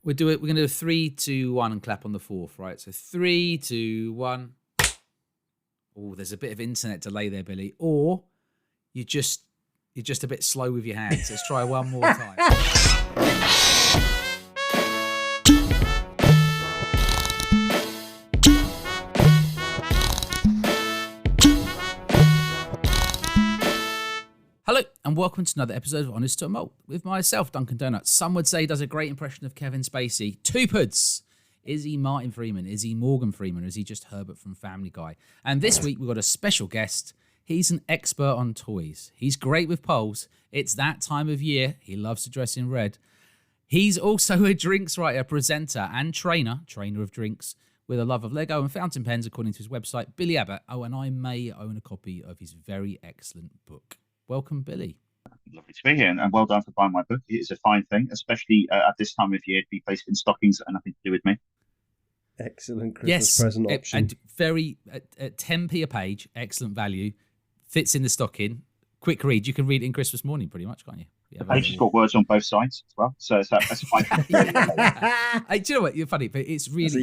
We're going to do a 3, 2, 1 and clap on the fourth, right? So 3, 2, 1. Oh, there's a bit of internet delay there, Billy. Or you're just a bit slow with your hands. Let's try one more time. Hello, and welcome to another episode of Honest to a Malt with myself, Duncan Donuts. Some would say he does a great impression of Kevin Spacey. Two-puds. Is he Martin Freeman? Is he Morgan Freeman? Or is he just Herbert from Family Guy? And this week we've got a special guest. He's an expert on toys. He's great with poles. It's that time of year. He loves to dress in red. He's also a drinks writer, presenter, and trainer of drinks, with a love of Lego and fountain pens, according to his website, Billy Abbott. Oh, and I may own a copy of his very excellent book. Welcome, Billy. Lovely to be here, and well done for buying my book. It is a fine thing, especially at this time of year, to be placed in stockings and nothing to do with me. Excellent Christmas present option. And very, at 10p a page, excellent value. Fits in the stocking. Quick read. You can read it in Christmas morning, pretty much, can't you? The page has got words on both sides as well, so that's fine. Hey, do you know what? You're funny, but it's a really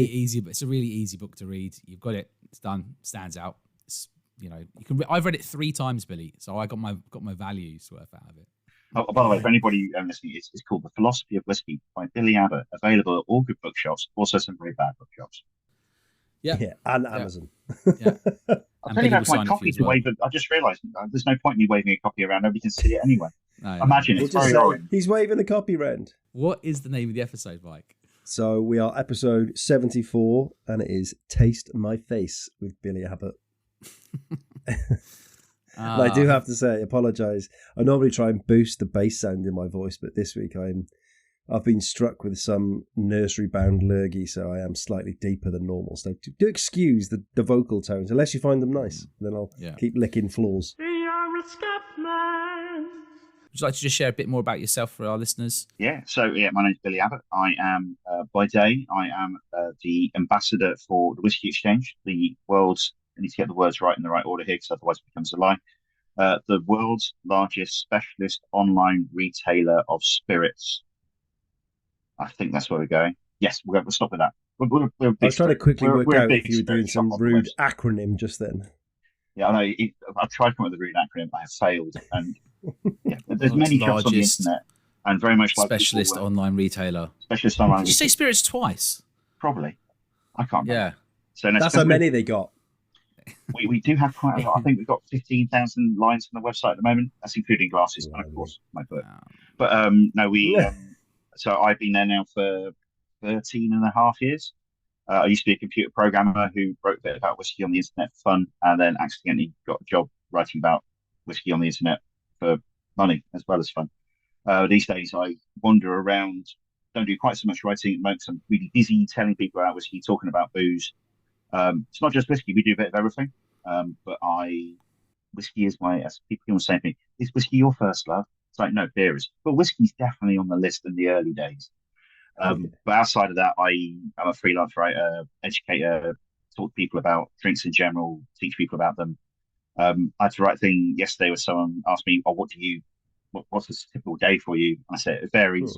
easy. But it's a really easy book to read. You've got it. It's done. Stands out. It's, you know, you can. I've read it 3 times, Billy, so I got my values worth out of it. Oh, by the way, for anybody listening, it's called The Philosophy of Whisky by Billy Abbott, available at all good bookshops, also some very bad bookshops. Yeah, and Amazon. Yeah. I'm telling you about my copy to wave. I just realised there's no point in me waving a copy around. Nobody can see it anyway. Imagine it's very orange. He's waving a copy around. What is the name of the episode, Mike? So we are episode 74, and it is Taste My Face with Billy Abbott. And I do have to say, apologise. I normally try and boost the bass sound in my voice, but this week I've been struck with some nursery-bound lurgy, so I am slightly deeper than normal. So do excuse the vocal tones, unless you find them nice. Then I'll keep licking floors. Would you like to just share a bit more about yourself for our listeners? Yeah, so my name's Billy Abbott. I am, by day, the ambassador for the Whisky Exchange, the world's, I need to get the words right in the right order here, because otherwise it becomes a lie, the world's largest specialist online retailer of spirits. I think that's where we're going. Yes, we'll stop with that. We're I was trying to quickly work out if you were doing some rude acronym just then. Yeah, I know. I've tried to come up with a rude acronym. I have failed. And there's many shops on the internet, and very much like specialist online retailer. Specialist online. Did you say spirits twice? Probably. I can't remember. Yeah. So that's how many they got. We do have quite a lot. I think we've got 15,000 lines on the website at the moment. That's including glasses and, of course, my book. But no, so I've been there now for 13 and a half years. I used to be a computer programmer who wrote a bit about whiskey on the internet for fun, and then accidentally got a job writing about whiskey on the internet for money as well as fun. These days I wander around, don't do quite so much writing at the moment. I'm really busy telling people about whiskey, talking about booze. It's not just whiskey, we do a bit of everything. But whiskey is as people will say to me, is whiskey your first love? It's like, no, beer is. But whiskey's definitely on the list in the early days. But outside of that, I'm a freelance writer, educator, talk to people about drinks in general, teach people about them. I had to write a thing yesterday where someone asked me, oh, what's a typical day for you? And I said, it varies.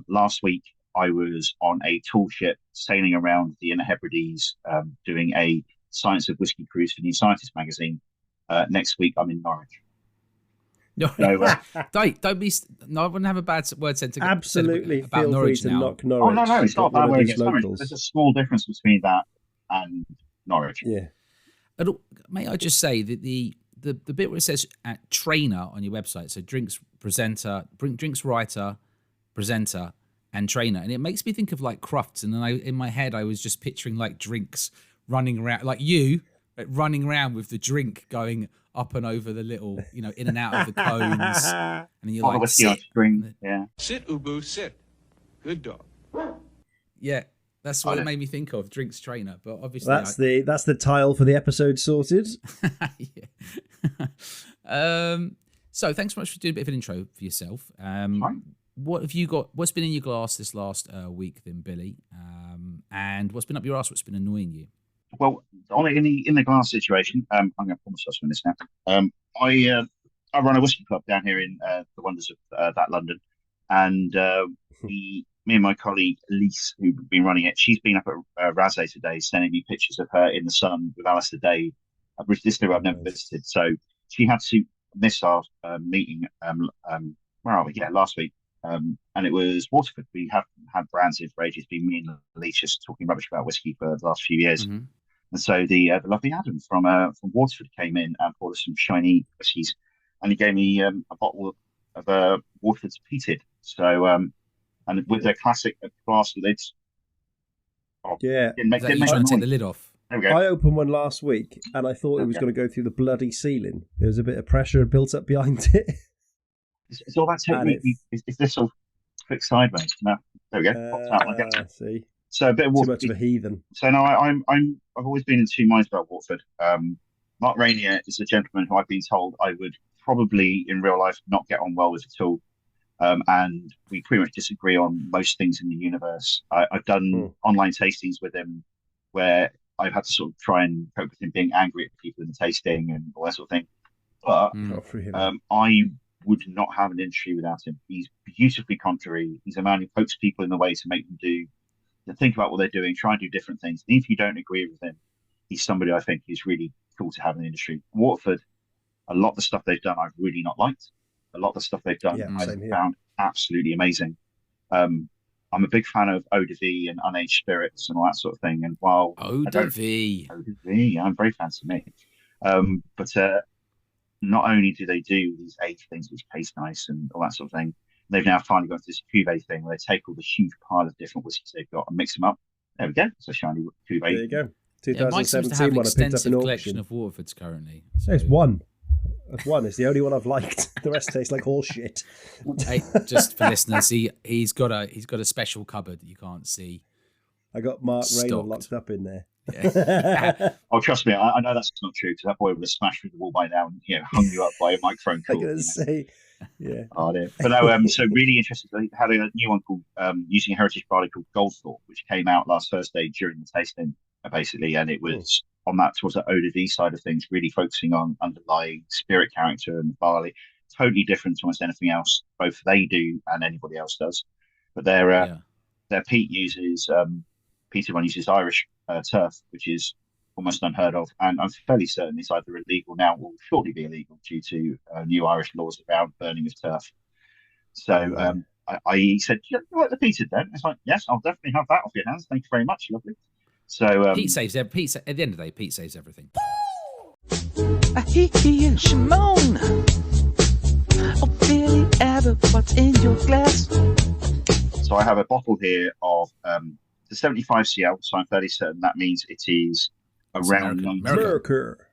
Last week, I was on a tall ship sailing around the Inner Hebrides, doing a Science of Whisky cruise for New Scientist magazine. Next week, I'm in Norwich. No, don't be. No, I wouldn't have a bad word said to absolutely about feel Norwich free to now. knock Norwich. Oh no, it's not bad word against Norwich. There's a small difference between that and Norwich. Yeah. And may I just say that the bit where it says trainer on your website, so drinks writer, presenter, and trainer, and it makes me think of like Crufts, and then in my head I was just picturing like drinks running around, like you running around with the drink going up and over the little, in and out of the cones, and then you're like, sit. Yeah. Sit, Ubu, sit. Good dog. Yeah, that's what it made me think of, drinks trainer. But obviously, that's the tile for the episode sorted. So thanks so much for doing a bit of an intro for yourself. What have you got? What's been in your glass this last week, then, Billy? And what's been up your arse? What's been annoying you? Well, in the glass situation, I'm going to pull myself from this now. I run a whiskey club down here in the wonders of that London, and me and my colleague Elise, who've been running it, she's been up at Razé today, sending me pictures of her in the sun with Alistair Day, a British distillery I've never visited. So she had to miss our meeting. Where are we? Yeah, last week. And it was Waterford. We haven't had brands in for ages. Been me and Elise just talking rubbish about whiskey for the last few years. Mm-hmm. And so the lovely Adam from Waterford came in and brought us some shiny whiskies, and he gave me a bottle of Waterford's peated. So and with their classic glass lids. Oh, Yeah, didn't make trying to take the lid off. There we go. I opened one last week and I thought it was going to go through the bloody ceiling. There was a bit of pressure built up behind it. It's all about technique. Is this all quick sideways? No, there we go. Pops out like that. See, so a bit of too Waterford. much of a heathen. So no, I've always been in two minds about Watford. Mark Rainier is a gentleman who I've been told I would probably in real life not get on well with at all. And we pretty much disagree on most things in the universe. I've done online tastings with him where I've had to sort of try and cope with him being angry at people in the tasting and all that sort of thing. But I would not have an industry without him. He's beautifully contrary. He's a man who pokes people in the way to make them to think about what they're doing, try and do different things. And if you don't agree with him, he's somebody I think is really cool to have in the industry. Waterford, a lot of the stuff they've done I've really not liked. A lot of the stuff they've done I've found absolutely amazing. I'm a big fan of eau de vie and unaged spirits and all that sort of thing. And while eau de vie, I'm very fancy me. But not only do they do these aged things which taste nice and all that sort of thing, they've now finally got to this cuvee thing where they take all the huge pile of different whiskies they've got and mix them up. There we go. It's a shiny cuvee. There you go. Mike seems to have an extensive collection of Waterfords currently. So. It's one. That's one. It's the only one I've liked. The rest tastes like horse shit. Hey, just for listeners, he's got a special cupboard that you can't see. I got Mark Raynor locked up in there. Yeah. Oh, trust me, I know that's not true because that boy would have smashed through the wall by now and hung you up by a microphone cord. I'm gonna say, yeah. Oh, dear. But no, so really interested. They had a new one called using a heritage barley called Goldthorpe, which came out last Thursday during the tasting, basically, and it was on that towards the eau de vie side of things, really focusing on underlying spirit character and barley. Totally different to almost anything else both they do and anybody else does. But their peat uses peated one uses Irish turf, which is almost unheard of, and I'm fairly certain it's either illegal now or will shortly be illegal due to new Irish laws around burning of turf. So I said, "You like the peated then?" It's like, "Yes, I'll definitely have that off your hands. Thank you very much, lovely." So Pete saves at the end of the day. Pete saves everything. A hickey and Shimon. Oh, Billy Abbott, what's in your glass? So I have a bottle here of the 75 CL. So I'm fairly certain that means it is around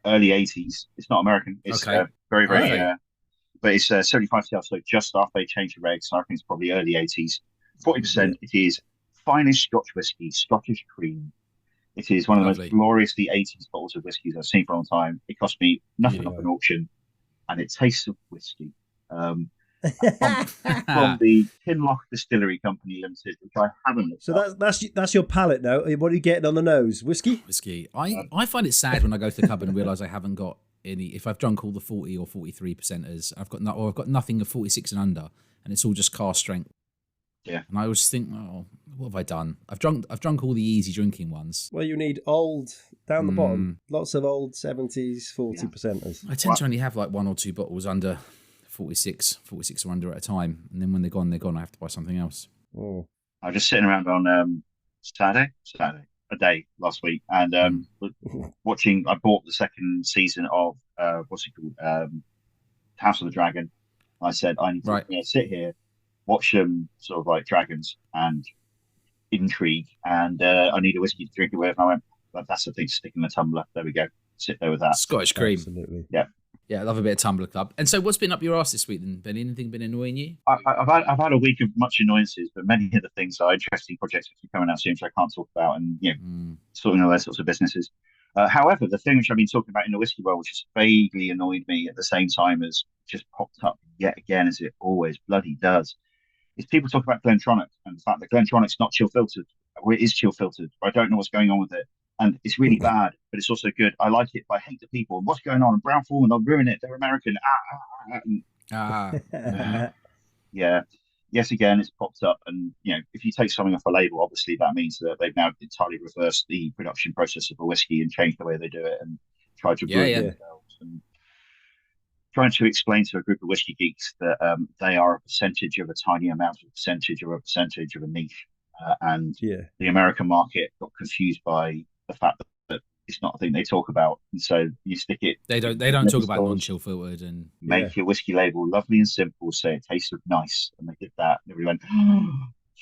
early 80s. It's not American. It's very, but it's 75 CL. So just after they changed the regs, so I think it's probably early 80s. 40%. It is finest Scotch whiskey, Scottish cream. It is one of the most gloriously 80s bottles of whiskies I've seen for a long time. It cost me nothing off an auction, and it tastes of whiskey. From the Kinloch Distillery Company Limited, which I haven't looked up. That's your palate now. What are you getting on the nose? Whiskey? I find it sad when I go to the cupboard and realise I haven't got any. If I've drunk all the 40 or 43 percenters, I've got nothing of 46 and under, and it's all just cask strength. Yeah, and I always think, oh, what have I done? I've drunk all the easy drinking ones. Well, you need old down the bottom, lots of old 70s 40 percenters. I tend to only have like one or two bottles under 46 or under at a time, and then when they're gone. I have to buy something else. Oh. I was just sitting around on Saturday, a day last week, and watching. I bought the second season of what's it called, House of the Dragon. I said I need to sit here, watch them sort of like dragons and intrigue, and I need a whiskey to drink it with. And I went, that's the thing, stick in the tumbler. There we go. Sit there with that. Scottish cream. Absolutely. Yeah. Yeah, I love a bit of Tumbler Club. And so what's been up your arse this week then, Ben? Anything been annoying you? I've had a week of much annoyances, but many of the things are interesting projects which are coming out soon, which I can't talk about, and sorting all those sorts of businesses. However, the thing which I've been talking about in the whiskey world, which has vaguely annoyed me at the same time as just popped up yet again, as it always bloody does, is people talk about Glentronic and the fact that Glentronic's not chill filtered, or it is chill filtered, but I don't know what's going on with it. And it's really bad, but it's also good. I like it, but I hate the people. What's going on? And Brown Forman, they'll ruin it. They're American. Yeah. yes, again, it's popped up, and if you take something off a label, obviously that means that they've now entirely reversed the production process of a whiskey and changed the way they do it and tried to brew it themselves. And trying to explain to a group of whiskey geeks that they are a percentage of a tiny amount of a percentage of a niche, and the American market got confused by the fact that it's not a thing they talk about, and so you stick it. They don't talk about non-chill filtered and make your whiskey label lovely and simple. Say it tasted nice, and they did that. And everyone went,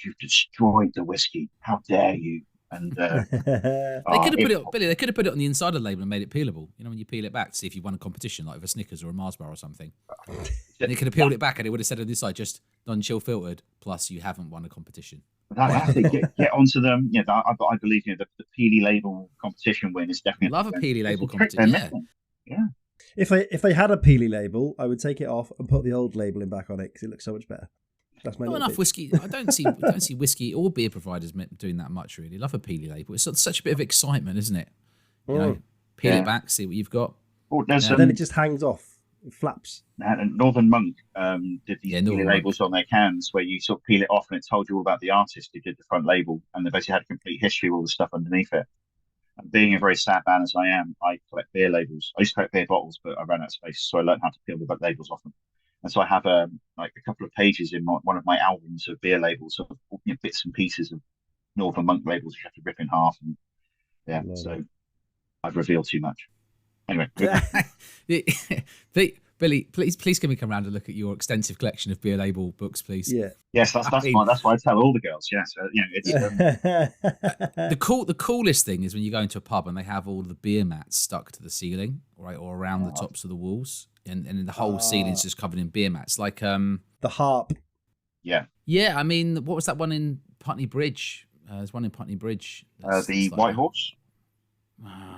"You've destroyed the whiskey! How dare you!" And they could have put it, Billy. They could have put it on the inside of the label and made it peelable. When you peel it back to see if you won a competition, like with a Snickers or a Mars bar or something. And they could have peeled it back, and it would have said on this side just non-chill filtered. Plus, you haven't won a competition. I have to get onto them. I believe the Peely label competition win is definitely love a Peely label competition. Yeah. If they had a Peely label, I would take it off and put the old labeling back on it because it looks so much better. That's my not enough whiskey. I don't see whiskey or beer providers doing that much. Really, love a Peely label. It's such a bit of excitement, isn't it? Peel it back, see what you've got. And then it just hangs off. It flaps. And Northern Monk did these Peely labels on their cans where you sort of peel it off and it told you all about the artist who did the front label, and they basically had a complete history of all the stuff underneath it. And being a very sad man as I am, I collect beer labels. I used to collect beer bottles, but I ran out of space, so I learned how to peel the labels off them. And so I have a couple of pages in one of my albums of beer labels, of bits and pieces of Northern Monk labels you have to rip in half. And so I've revealed too much. Anyway, Billy, please can we come around and look at your extensive collection of beer label books, please? Yeah. Yes, that's why I tell all the girls. Yes, it's the coolest thing is when you go into a pub and they have all the beer mats stuck to the ceiling, right, or around the tops of the walls, and the whole ceiling's just covered in beer mats, like the harp. Yeah. Yeah, I mean, what was that one in Putney Bridge? There's one in Putney Bridge. The White Horse.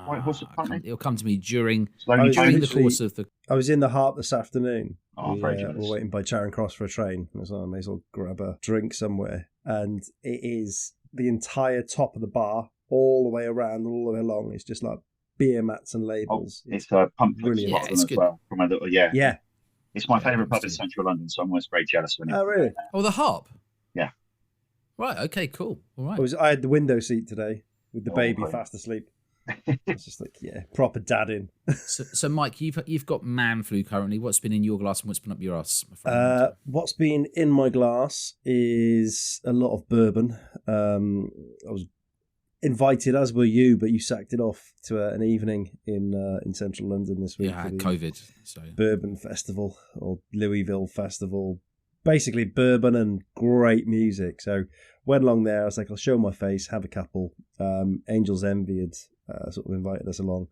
White Horse at Putney. It'll come to me during the course of the. I was in the Harp this afternoon. Oh, very jealous. We're waiting by Charing Cross for a train. I was like, I may as well grab a drink somewhere. And it is the entire top of the bar, all the way around, all the way along. It's just like beer mats and labels. It's a pump brilliant. Yeah, it's as good. Well. From a little, yeah. It's my favourite pub in Absolutely. central London, so I'm always very jealous when. Oh, really? Oh, the Harp. Yeah. Right. Okay. Cool. All right. I had the window seat today with the baby right. fast asleep. It's just like, proper dadding. So, Mike, you've got man flu currently. What's been in your glass and what's been up your ass, my friend? What's been in my glass is a lot of bourbon. I was invited, as were you, but you sacked it off to an evening in central London this week. Yeah, I had COVID. So Bourbon Festival or Louisville Festival. Basically bourbon and great music. So went along there. I was like, I'll show my face, have a couple. Angel's Envy had sort of invited us along.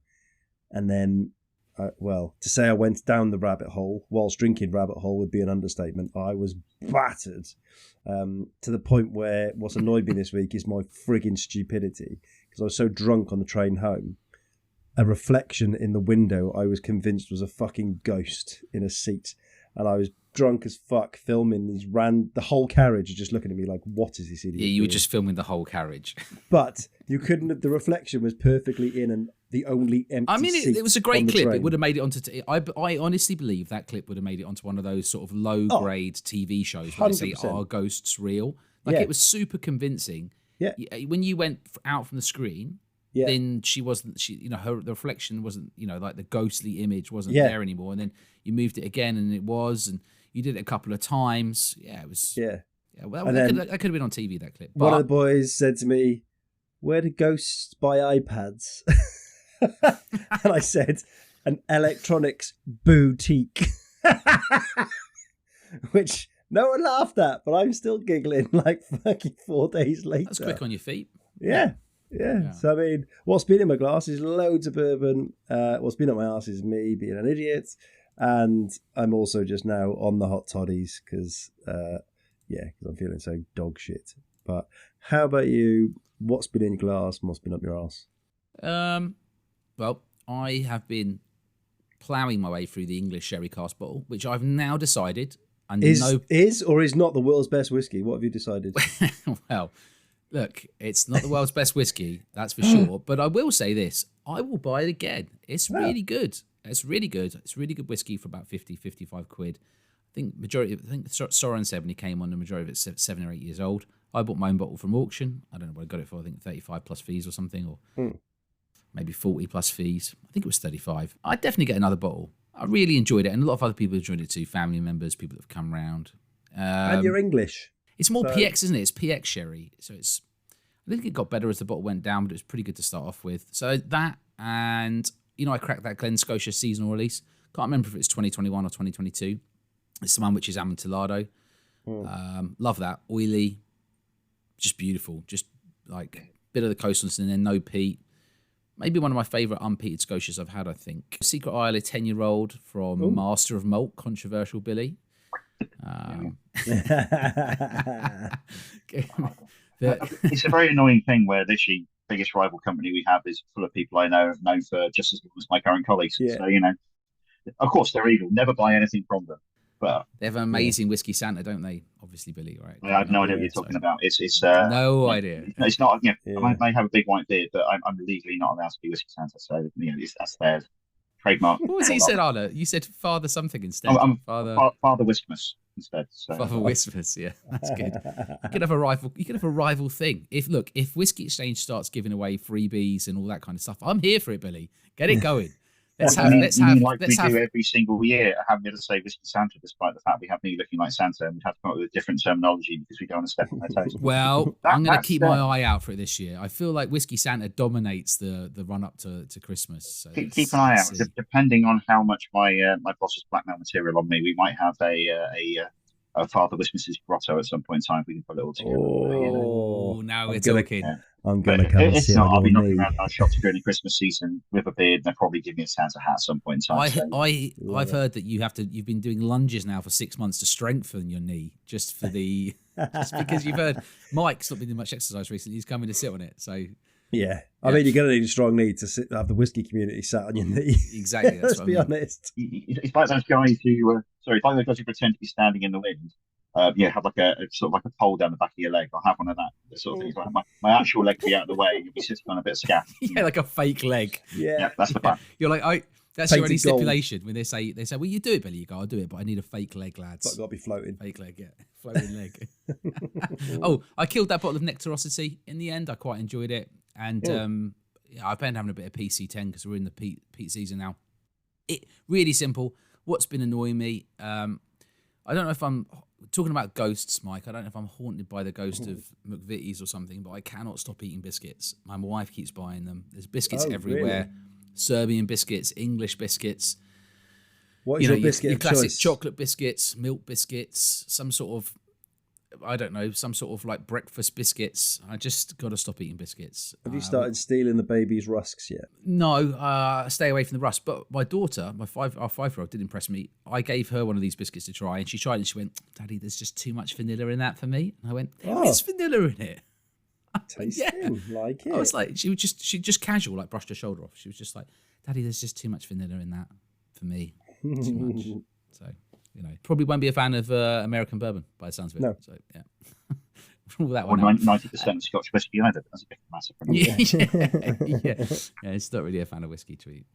And then, to say I went down the rabbit hole, whilst drinking rabbit hole would be an understatement. I was battered to the point where what's annoyed me this week is my frigging stupidity, because I was so drunk on the train home. A reflection in the window I was convinced was a fucking ghost in a seat. And I was drunk as fuck filming these the whole carriage are just looking at me like, what is this idiot yeah, you were doing? just filming the whole carriage. But you couldn't. The reflection was perfectly in, and the only empty. I mean, seat it was a great clip. train. It would have made it onto. I honestly believe that clip would have made it onto one of those sort of low-grade TV shows where they say, 100%. "Are ghosts real?" Like it was super convincing. Yeah. When you went out from the screen, Yeah. then she wasn't. The reflection wasn't. Like the ghostly image wasn't Yeah. there anymore. And then you moved it again, and it was. And you did it a couple of times. Yeah, it was. Yeah. Yeah, well, And that then- could have been on TV. That clip. One of the But boys said to me, "Where do ghosts buy iPads?" And I said, "An electronics boutique," which no one laughed at, but I'm still giggling like fucking 4 days later. that's quick on your feet. Yeah. So, I mean, what's been in my glass is loads of bourbon. What's been up my arse is me being an idiot. And I'm also just now on the hot toddies because I'm feeling so dog shit. But how about you? What's been in your glass and what's been up your arse? Well, I have been ploughing my way through the English sherry cask bottle, which I've now decided Is or is not the world's best whiskey? What have you decided? Well, look, it's not the world's best whiskey, that's for sure. But I will say this: I will buy it again. It's really good. It's really good. It's really good whiskey for about 50, 55 quid. Soren said when he came on, the majority of it's 7 or 8 years old. I bought my own bottle from auction. I don't know what I got it for. I think 35 plus fees or something, or maybe 40 plus fees. I think it was 35. I'd definitely get another bottle. I really enjoyed it, and a lot of other people enjoyed it too. Family members, people that have come round. And you're English. It's more PX, isn't it? It's PX sherry. So I think it got better as the bottle went down, but it was pretty good to start off with. So that, and I cracked that Glen Scotia seasonal release. Can't remember if it's 2021 or 2022. It's the one which is Amontillado. Love that. Oily, just beautiful. Just like bit of the coastalness and then no peat. Maybe one of my favourite unpeated Scotias I've had, I think. Secret Isle, a 10-year-old from Master of Malt, controversial Billy. It's a very annoying thing where literally the biggest rival company we have is full of people I know have known for just as long as my current colleagues. Yeah. So, of course they're evil. Never buy anything from them. But they have an amazing whiskey Santa, don't they? Obviously, Billy, right? I have no idea what you're talking about. It's no idea. It's not. I may have a big white beard, but I'm legally not allowed to be whiskey Santa. So that's their trademark. What was it you said, Arla? You said Father something instead. Father Whiskmus instead. So. Father Whiskmus, yeah, that's good. You could have a rival. You could have a rival thing. If Whisky Exchange starts giving away freebies and all that kind of stuff, I'm here for it, Billy. Get it going. Let's have every single year. I haven't been able to say Whiskey Santa, despite the fact we have me looking like Santa, and we have to come up with a different terminology because we don't want to step on their toes. Well, I'm going to keep my eye out for it this year. I feel like Whiskey Santa dominates the run up to Christmas. So keep an eye out. Depending on how much my boss's blackmail material on me, we might have a Father Whiskmus's grotto at some point in time. We can put it all together. Oh, now we're talking. Yeah. I'm going to come and see I'll be knocking around our shops during the Christmas season with a beard, and they'll probably give me a Santa hat at some point in time. I've heard that you've been doing lunges now for 6 months to strengthen your knee, just because you've heard Mike's not been doing much exercise recently. He's coming to sit on it, so. Yeah. I mean, you're going to need a strong knee to have the whiskey community sat on your knee. Exactly. Let's be honest. It's like those guys who, pretend to be standing in the wind. Have like a sort of like a pole down the back of your leg. I'll have one of that sort of thing. So my actual leg be out of the way. You'll be sitting on a bit of scaff. Yeah, like a fake leg. Yeah, that's the plan. You're like, that's Painted your only gold. stipulation when they say, well, you do it, Billy. You go, I'll do it, but I need a fake leg, lads. But I've got to be floating. Fake leg, yeah, floating leg. I killed that bottle of Nectarosity in the end. I quite enjoyed it, and I've been having a bit of PC10 because we're in the peat season now. It really simple. What's been annoying me? I don't know if I'm talking about ghosts, Mike. I don't know if I'm haunted by the ghost of McVitie's or something, but I cannot stop eating biscuits. My wife keeps buying them. There's biscuits everywhere. Really? Serbian biscuits, English biscuits. What is your biscuit your of classic choice? Chocolate biscuits, milk biscuits, some sort of, I don't know, some sort of like breakfast biscuits. I just got to stop eating biscuits. Have you started stealing the baby's rusks yet? No, stay away from the rust. But my daughter, our 5-year-old, did impress me. I gave her one of these biscuits to try, and she tried it, and she went, "Daddy, there's just too much vanilla in that for me." And I went, "There is vanilla in it." Tasting like it. I was like, she just casual, like brushed her shoulder off. She was just like, "Daddy, there's just too much vanilla in that for me. Too much." So, probably won't be a fan of American bourbon by the sounds of it. No. So, yeah. Rule that Or one 90% of Scotch whisky either. That's a big massive problem. Yeah, it's not really a fan of whiskey to eat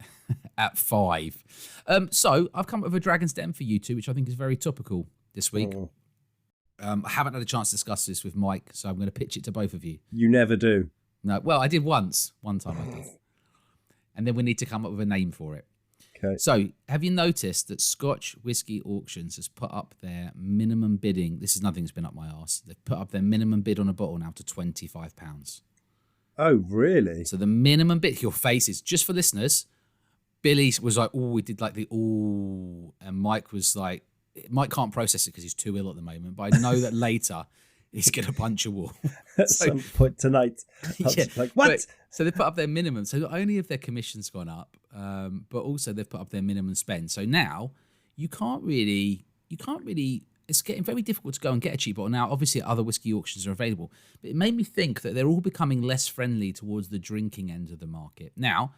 at 5. So I've come up with a Dragon's Den for you two, which I think is very topical this week. I haven't had a chance to discuss this with Mike, so I'm going to pitch it to both of you. You never do. No, well, I did one time I did. And then we need to come up with a name for it. Okay. So, have you noticed that Scotch Whisky Auctions has put up their minimum bidding? This is nothing that's been up my arse. They've put up their minimum bid on a bottle now to £25. Oh, really? So the minimum bid, your face is just for listeners. Billy was like, "Oh, we did like the ooh," and Mike was like, Mike can't process it because he's too ill at the moment. But I know that later he's going to punch a wall At some point tonight. Like, what? So they put up their minimum. So not only have their commissions gone up, but also they've put up their minimum spend. So now you can't really, it's getting very difficult to go and get a cheap bottle. Now, obviously other whiskey auctions are available, but it made me think that they're all becoming less friendly towards the drinking end of the market. Now,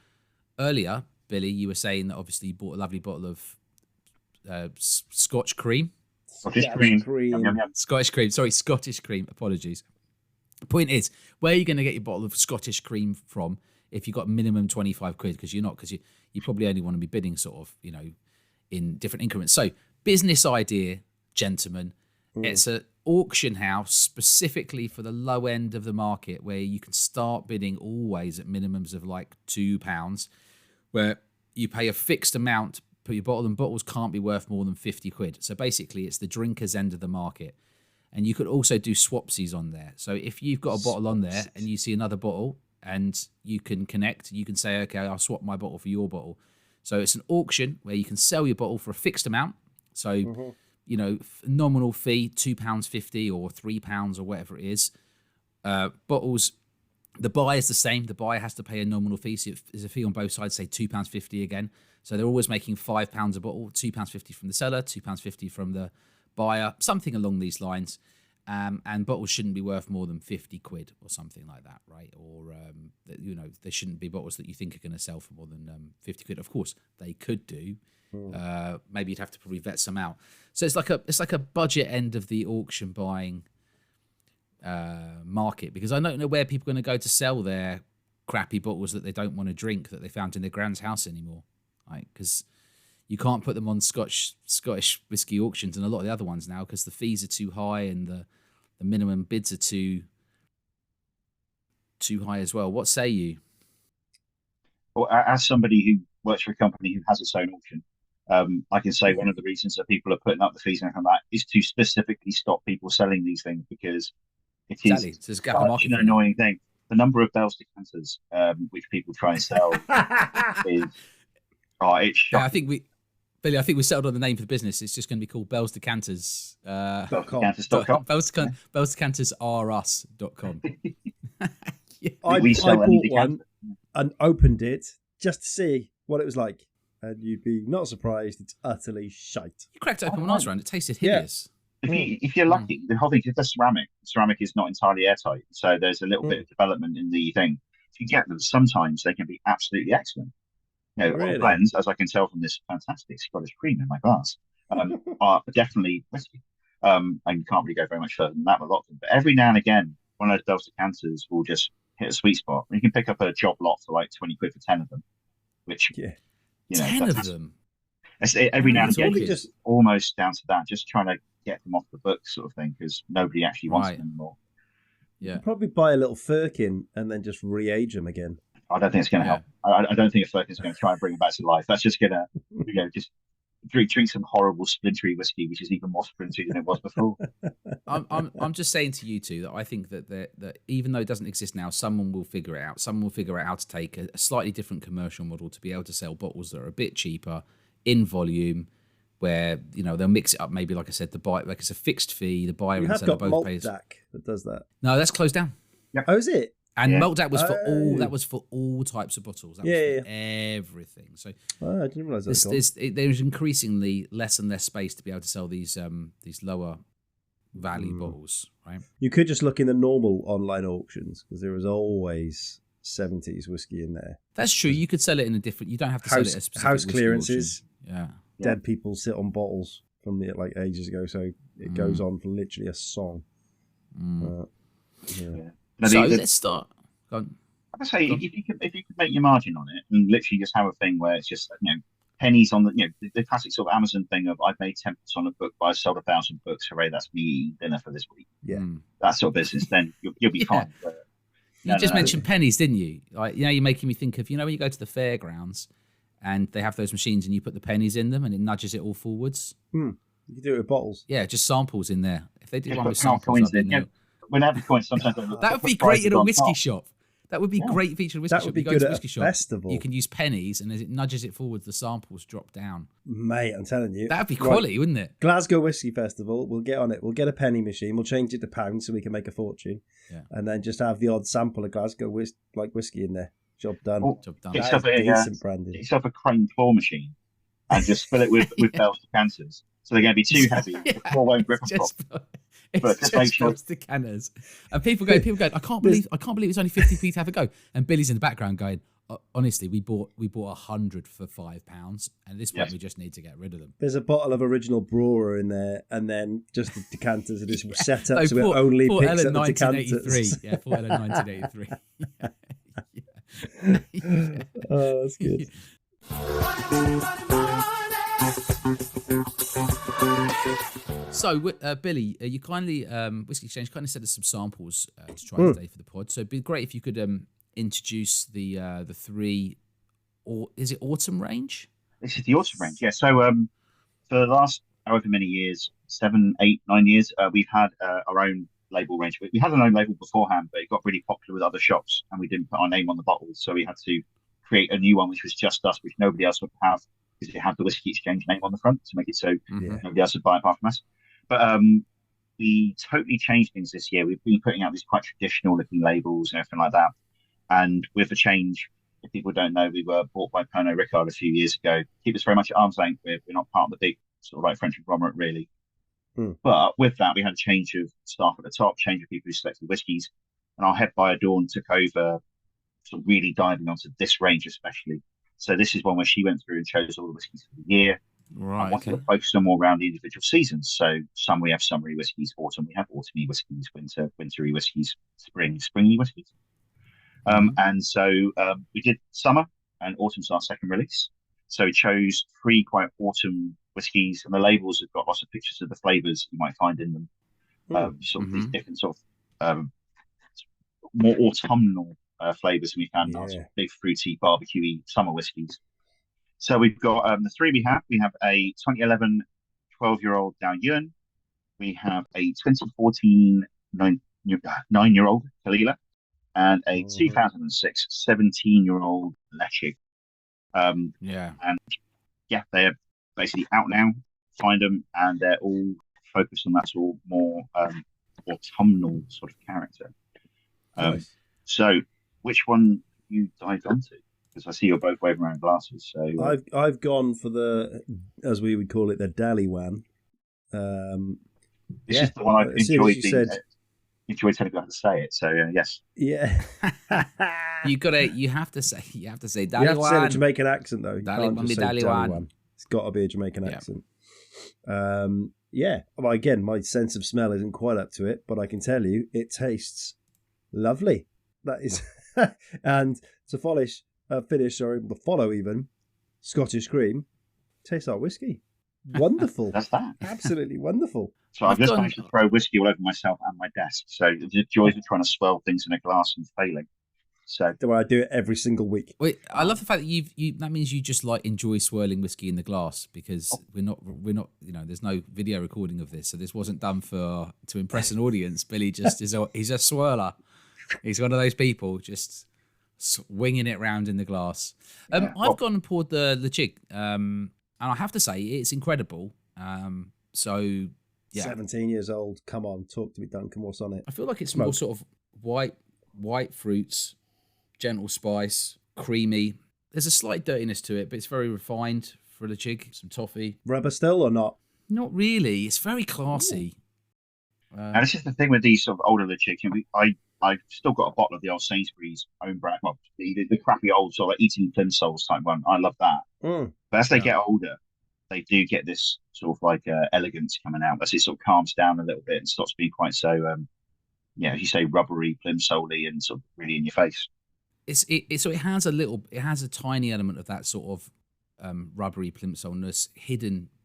earlier, Billy, you were saying that obviously you bought a lovely bottle of Scotch cream. Scottish cream. Scottish cream. Sorry, Scottish cream. Apologies. The point is, where are you going to get your bottle of Scottish cream from if you've got minimum 25 quid? Because you're not, because you probably only want to be bidding sort of, in different increments. So, business idea gentlemen. It's an auction house specifically for the low end of the market where you can start bidding always at minimums of like £2, where you pay a fixed amount per your bottle, and bottles can't be worth more than 50 quid. So basically it's the drinker's end of the market. And you could also do swapsies on there. So if you've got a bottle on there and you see another bottle and you can connect, you can say, okay, I'll swap my bottle for your bottle. So it's an auction where you can sell your bottle for a fixed amount. So you know, nominal fee, £2.50 or £3 or whatever it is. Bottles, the buy is the same. The buyer has to pay a nominal fee. So there's a fee on both sides, say £2.50 again. So they're always making £5 a bottle, £2.50 from the seller, £2.50 from the buyer, something along these lines. And bottles shouldn't be worth more than 50 quid or something like that, right? Or, you know, there shouldn't be bottles that you think are going to sell for more than 50 quid. Of course, they could do. Maybe you'd have to probably vet some out. So it's like a budget end of the auction buying market, because I don't know where people are going to go to sell their crappy bottles that they don't want to drink that they found in their grand's house anymore, right? Because you can't put them on Scottish whiskey auctions and a lot of the other ones now because the fees are too high and the minimum bids are too high as well. What say you? Well, as somebody who works for a company who has its own auction, I can say one of the reasons that people are putting up the fees and that is to specifically stop people selling these things, because it is There's a gap in market an annoying thing. The number of Bell's decanters which people try and sell is it's shocking. Yeah, Billy, I think we settled on the name for the business. It's just going to be called Bell's Decanters. Decanters.com. Bell's Decanters are us.com. Yeah. I bought one and opened it just to see what it was like. And you'd be not surprised, it's utterly shite. You cracked it open when I was around. It tasted hideous. If you're lucky, the whole thing is the ceramic is not entirely airtight. So there's a little bit of development in the thing. If you get them, sometimes they can be absolutely excellent. You know, really? Blends, as I can tell from this fantastic Scottish cream in my glass, are definitely whiskey. And you can't really go very much further than that with a lot of them. But every now and again, one of those Bell's decanters will just hit a sweet spot. You can pick up a job lot for like 20 quid for 10 of them, which, you know, 10 of them? Every now and again, it's almost down to that, just trying to get them off the books sort of thing, because nobody actually wants them anymore. Yeah. You'd probably buy a little firkin and then just re-age them again. I don't think it's going to help. I don't think a firkin is going to try and bring them back to life. That's just going to, you know, just drink some horrible splintery whiskey, which is even more splintery than it was before. I'm just saying to you two that I think that even though it doesn't exist now, someone will figure it out. Someone will figure out how to take a slightly different commercial model to be able to sell bottles that are a bit cheaper in volume, where, you know, they'll mix it up. Maybe, like I said, the buyer, like it's a fixed fee. The buyer and seller both pays. That does that. No, that's closed down. Yep. Oh, is it? And Maltdac was for all. That was for all types of bottles. That was for everything. So I didn't realize that. There's increasingly less and less space to be able to sell these lower value bottles. Right. You could just look in the normal online auctions, because there is always 70s whiskey in there. That's true. You could sell it in a different. You don't have to sell it as specific house clearances. Auction. Yeah. Dead people sit on bottles from like ages ago, so it goes on for literally a song. So let's start. Go on. I say if you could make your margin on it and literally just have a thing where it's just, you know, pennies on the classic sort of Amazon thing of I've made 10% on a book, but I've sold 1,000 books. Hooray, that's me eating dinner for this week. Yeah, that sort of business. Then you'll be fine. But, you just mentioned pennies, didn't you? Like, you know, you're making me think of, you know, when you go to the fairgrounds and they have those machines and you put the pennies in them and it nudges it all forwards. You can do it with bottles. Yeah, just samples in there. If they did one with samples in when I have coins, sometimes that would be great in a whiskey shop. That would be great feature in a whiskey shop. That would be you go good to a at whiskey a shop, festival. you can use pennies, and as it nudges it forward, the samples drop down. Mate, I'm telling you. That'd be quality, wouldn't it? Glasgow Whiskey Festival, we'll get on it. We'll get a penny machine. We'll change it to pounds so we can make a fortune. Yeah. And then just have the odd sample of Glasgow whiskey in there. Job done. Job done. Decent branding. It's up a crane claw machine and just fill it with Bell's decanters. So they're going to be too heavy. The claw won't grip them properly. It's just Bell's decanters, and people go. I can't believe it's only 50p to have a go. And Billy's in the background going, honestly, we bought 100 for £5, and at this point we just need to get rid of them. There's a bottle of original brewer in there, and then just the decanters are just set up so it only picks up the decanters. Yeah, Port Ellen 1983. Oh, that's good. So, Billy, you kindly, Whisky Exchange kindly sent us some samples to try today for the pod. So it'd be great if you could introduce the three, or is it autumn range? This is the autumn range, yeah. So for the last however many years, 7, 8, 9 years, we've had our own label range. We had our own label beforehand, but it got really popular with other shops, and we didn't put our name on the bottles, so we had to create a new one, which was just us, which nobody else would have, because it had the Whisky Exchange name on the front to make it so nobody else would buy it apart from us. But we totally changed things this year. We've been putting out these quite traditional looking labels and everything like that. And with the change, if people don't know, we were bought by Pernod Ricard a few years ago. Keep us very much at arm's length. We're not part of the big sort of like French conglomerate, really. But with that, we had a change of staff at the top, change of people who selected whiskies. And our head buyer, Dawn, took over, sort of really diving onto this range especially. So this is one where she went through and chose all the whiskies for the year. Right. And wanted to focus them more around the individual seasons. So some we have summery whiskies, autumn we have autumny whiskies, wintery whiskies, springy whiskies. And so we did summer, and autumn's our second release. So we chose 3 quite autumn whiskies, and the labels have got lots of pictures of the flavors you might find in them. Sort of these different sort of more autumnal flavors we found in our sort of big fruity, barbecuey summer whiskies. So we've got the 3 we have. We have a 2011 12-year-old Dao Yuan. We have a 2014 9-year-old Kalila, and a 2006 17-year-old Lechig. And yeah, they're basically out now. Find them, and they're all focused on that sort of more autumnal sort of character. Nice. So, which one you dived onto? Because I see you're both waving around glasses. So I've gone for the, as we would call it, the Dally one. This is the one I've enjoyed. Enjoyed telling you how to say it. So yes. Yeah. You have to say Dally You have to say one. the Jamaican accent though. You Dally can't one, just be say Dally Dally one. It's got to be a Jamaican accent. Yeah. Well, again, my sense of smell isn't quite up to it, but I can tell you it tastes lovely. That is, and to follow even Scottish cream, tastes like whiskey. Wonderful. That's that. Absolutely wonderful. So I've just managed to throw whiskey all over myself and my desk. So the joys of trying to swirl things in a glass and failing. So Don't worry, I do it every single week. Wait, I love the fact that you that means you just like enjoy swirling whiskey in the glass, because we're not there's no video recording of this, so this wasn't done to impress an audience. Billy just he's a swirler. He's one of those people just winging it round in the glass. I've gone and poured the Lechig, and I have to say it's incredible. So yeah, 17 years old. Come on, talk to me, Duncan. What's on it? I feel like it's more sort of white fruits, gentle spice, creamy. There's a slight dirtiness to it, but it's very refined for the Lechig. Some toffee. Rubber still or not? Not really. It's very classy. and it's just the thing with these sort of older Lechig. I've still got a bottle of the old Sainsbury's own brand, well, the crappy old sort of like eating plimsolls type one. I love that. But as they get older, they do get this sort of like elegance coming out as it sort of calms down a little bit and stops being quite so, as you say, rubbery, plimsolly, and sort of really in your face. So it has a tiny element of that sort of rubbery plimsollness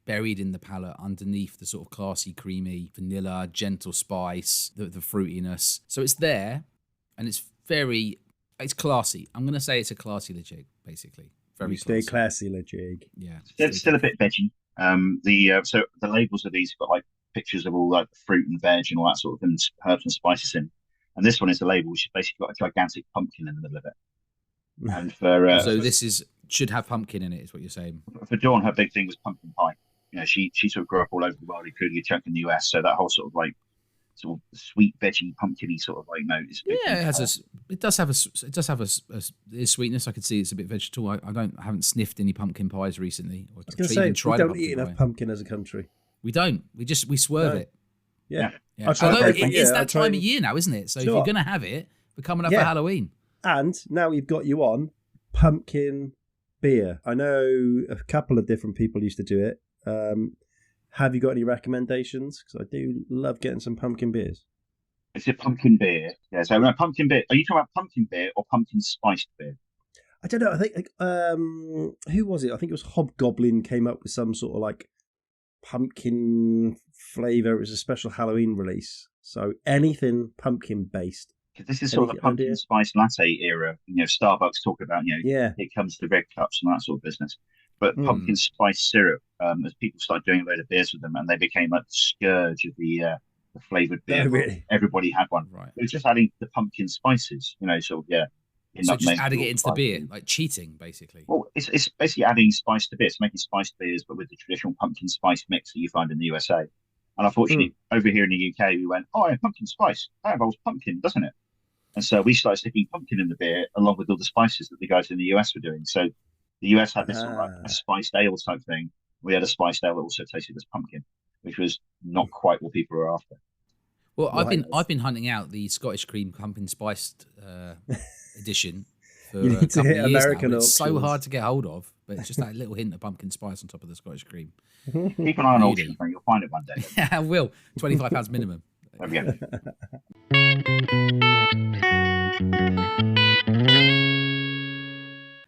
buried in the palate underneath the sort of classy, creamy, vanilla, gentle spice, the fruitiness. So it's there, and it's classy. I'm going to say it's a classy Lechig, basically. Very Stay classy, Lechig. Yeah. It's still a bit veggy. So the labels of these have got like pictures of all like the fruit and veg and all that sort of things, herbs and spices in. And this one is the label, which has basically got a gigantic pumpkin in the middle of it. And so this should have pumpkin in it, is what you're saying. For Dawn, her big thing was pumpkin pie. You know, she sort of grew up all over the world, including a chunk in the US. So that whole sort of like sort of sweet veggie pumpkin-y sort of like note is it does have a sweetness. I could see it's a bit vegetable. I haven't sniffed any pumpkin pies recently. I was going to say, we don't eat enough pumpkin as a country. We don't. We swerve it. Yeah. Although it's that time of year now, isn't it? So if you're going to have it, we're coming up for Halloween. And now we've got you on pumpkin beer. I know a couple of different people used to do it. Have you got any recommendations? Because I do love getting some pumpkin beers. It's a pumpkin beer. Yeah, so pumpkin beer. Are you talking about pumpkin beer or pumpkin spiced beer? I don't know. I think who was it? I think it was Hobgoblin came up with some sort of like pumpkin flavor. It was a special Halloween release. So anything pumpkin based. This is sort of the pumpkin spice latte era. Starbucks talk about, it comes to red cups and that sort of business. But pumpkin spice syrup, as people started doing a load of beers with them, and they became a scourge of the flavored beer. Oh, really? Everybody had one. Right. It was just adding the pumpkin spices, So just adding it into the beer, like cheating, basically. Well, it's basically adding spice to beer. It's making spiced beers, but with the traditional pumpkin spice mix that you find in the USA. And unfortunately, over here in the UK, we went, pumpkin spice. That involves pumpkin, doesn't it? And so we started sticking pumpkin in the beer along with all the spices that the guys in the US were doing. So the US had this sort of like a spiced ale type thing. We had a spiced ale that also tasted as pumpkin, which was not quite what people were after. Well, I've been hunting out the Scottish cream pumpkin spiced edition for you need a couple to hit of years American now. It's so options. hard to get hold of, but it's just that little hint of pumpkin spice on top of the Scottish cream. Keep an eye on auctions, mate. You'll find it one day. I will. £25 minimum. There we go.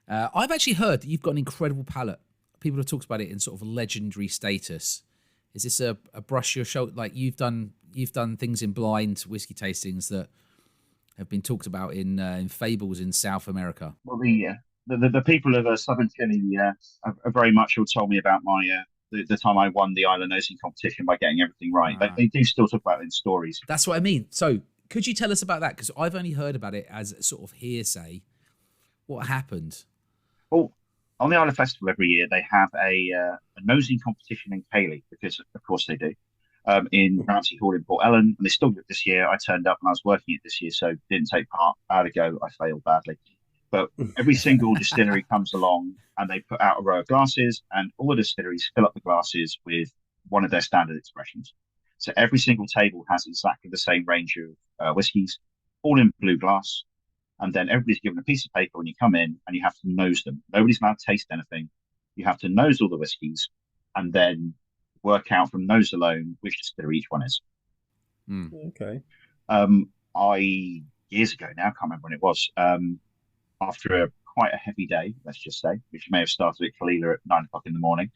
I've actually heard that you've got an incredible palate. People have talked about it in sort of legendary status. Is this a brush your shoulder? Like you've done things in blind whiskey tastings that have been talked about in fables in South America. Well, the people of Southern Chile have very much all told me about my the time I won the Island Nosing competition by getting everything right. They do still talk about it in stories. That's what I mean. So could you tell us about that? Because I've only heard about it as sort of hearsay. What happened? Well, on the Island Festival every year, they have a nosing competition in Cayley, because of course they do, in Ramsey Hall in Port Ellen, and they still do it this year. I turned up and I was working it this year, so didn't take part. I had to go. I failed badly. But every single distillery comes along and they put out a row of glasses, and all the distilleries fill up the glasses with one of their standard expressions. So every single table has exactly the same range of whiskies, all in blue glass. And then everybody's given a piece of paper when you come in, and you have to nose them. Nobody's allowed to taste anything. You have to nose all the whiskies and then work out from nose alone which distillery each one is. Okay. Years ago now, I can't remember when it was, after quite a heavy day, let's just say, which may have started at Kalila at 9 o'clock in the morning.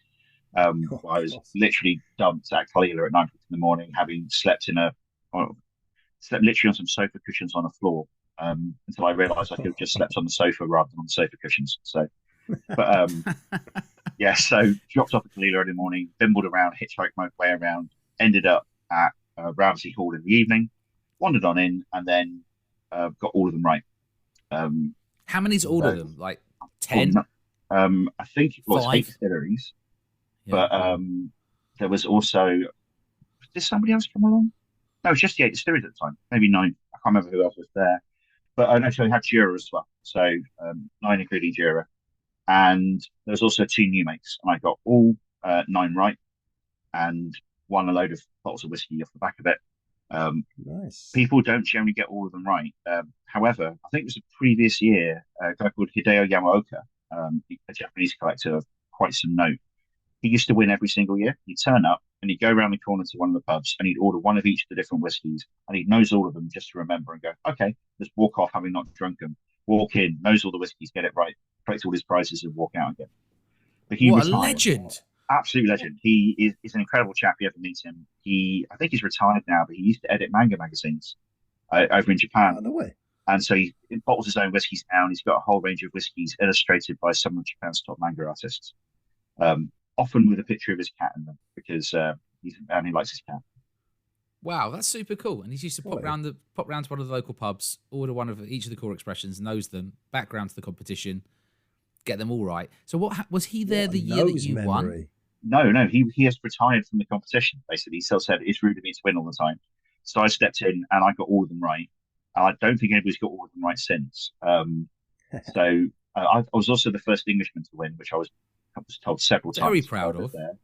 I was literally dumped at Kalila at 9 o'clock in the morning, having slept literally on some sofa cushions on the floor. Until I realised I could have just slept on the sofa rather than on the sofa cushions. So, but so dropped off at Kalila early morning, bimbled around, hitchhiked my way around, ended up at Ramsey Hall in the evening, wandered on in, and then got all of them right. How many's all of them? Like 10? I think it was 5? 8 distilleries, but there was also. Did somebody else come along? No, it was just the 8 distilleries at the time, maybe 9. I can't remember who else was there. But I actually had Jura as well, so 9 including Jura. And there was also 2 new makes, and I got all 9 right, and won a load of bottles of whiskey off the back of it. Nice. People don't generally get all of them right. However, I think it was the previous year, a guy called Hideo Yamaoka, a Japanese collector of quite some note. He used to win every single year. He'd turn up and he'd go around the corner to one of the pubs and he'd order one of each of the different whiskies, and he'd nose all of them just to remember and go, okay, let's walk off having not drunk them. Walk in, nose all the whiskies, get it right, collect all his prizes and walk out again. But what a legend. Absolute legend. He is an incredible chap. You ever meet him? I think he's retired now, but he used to edit manga magazines over in Japan. No way. And so he bottles his own whiskies now, and he's got a whole range of whiskies illustrated by some of Japan's top manga artists. Often with a picture of his cat in them, because he likes his cat. Wow, that's super cool. And he used to pop round to one of the local pubs, order one of each of the core expressions, nose them, back round to the competition, get them all right. So what was he there the year that you won? No, he has retired from the competition. Basically, he still said it's rude of me to win all the time. So I stepped in and I got all of them right. I don't think anybody's got all of them right since. So I was also the first Englishman to win, which I was told several times. Very proud of. There.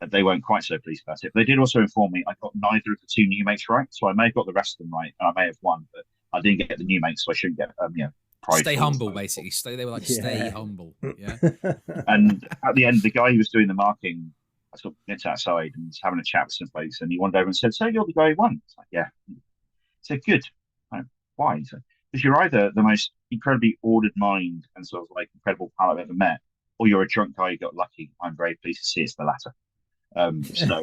They weren't quite so pleased about it. But they did also inform me I got neither of the 2 new makes right. So I may have got the rest of them right, and I may have won, but I didn't get the new makes, so I shouldn't get prize. Stay humble, basically. They were like, stay humble. Yeah. And at the end, the guy who was doing the marking, I sort of went outside and was having a chat with some folks, and he wandered over and said, "So you're the guy who won?" It's like, "Yeah." He said, "Good." Why? He said, Because you're either the most incredibly ordered mind and sort of like incredible palate I've ever met, or you're a drunk guy who got lucky. I'm very pleased to see it's the latter. So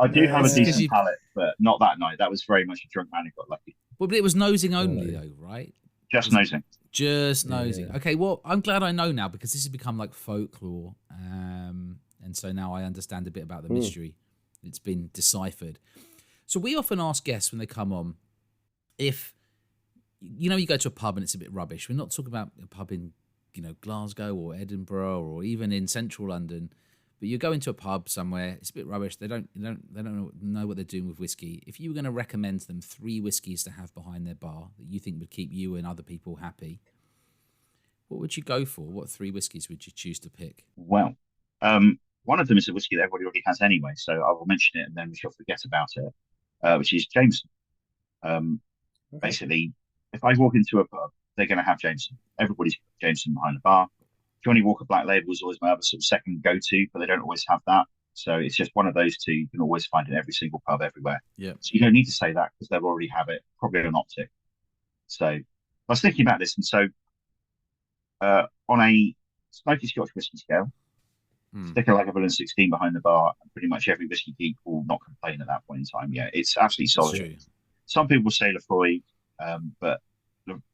I do have a decent palate, but not that night. That was very much a drunk man who got lucky. Well, but it was nosing only, though, right? Just nosing. Just nosing. Yeah. Okay, well, I'm glad I know now because this has become like folklore. And so now I understand a bit about the mystery. It's been deciphered. So we often ask guests when they come on if, you go to a pub and it's a bit rubbish. We're not talking about a pub in, Glasgow or Edinburgh or even in central London. But you go into a pub somewhere, it's a bit rubbish. They don't know what they're doing with whiskey. If you were going to recommend to them 3 whiskies to have behind their bar that you think would keep you and other people happy, what would you go for? What 3 whiskies would you choose to pick? Well, one of them is a whiskey that everybody already has anyway, so I will mention it and then we shall forget about it, which is Jameson. Basically, if I walk into a pub, they're going to have Jameson. Everybody's got Jameson behind the bar. Johnny Walker Black Label is always my other sort of second go-to, but they don't always have that. So it's just one of those two you can always find in every single pub everywhere. Yeah. So you don't need to say that because they'll already have it, probably an optic. So I was thinking about this, and so on a smoky Scotch whiskey scale, stick a Lagavulin 16 behind the bar, and pretty much every whiskey geek will not complain at that point in time. Yeah, it's absolutely solid. Some people say Lefroy, but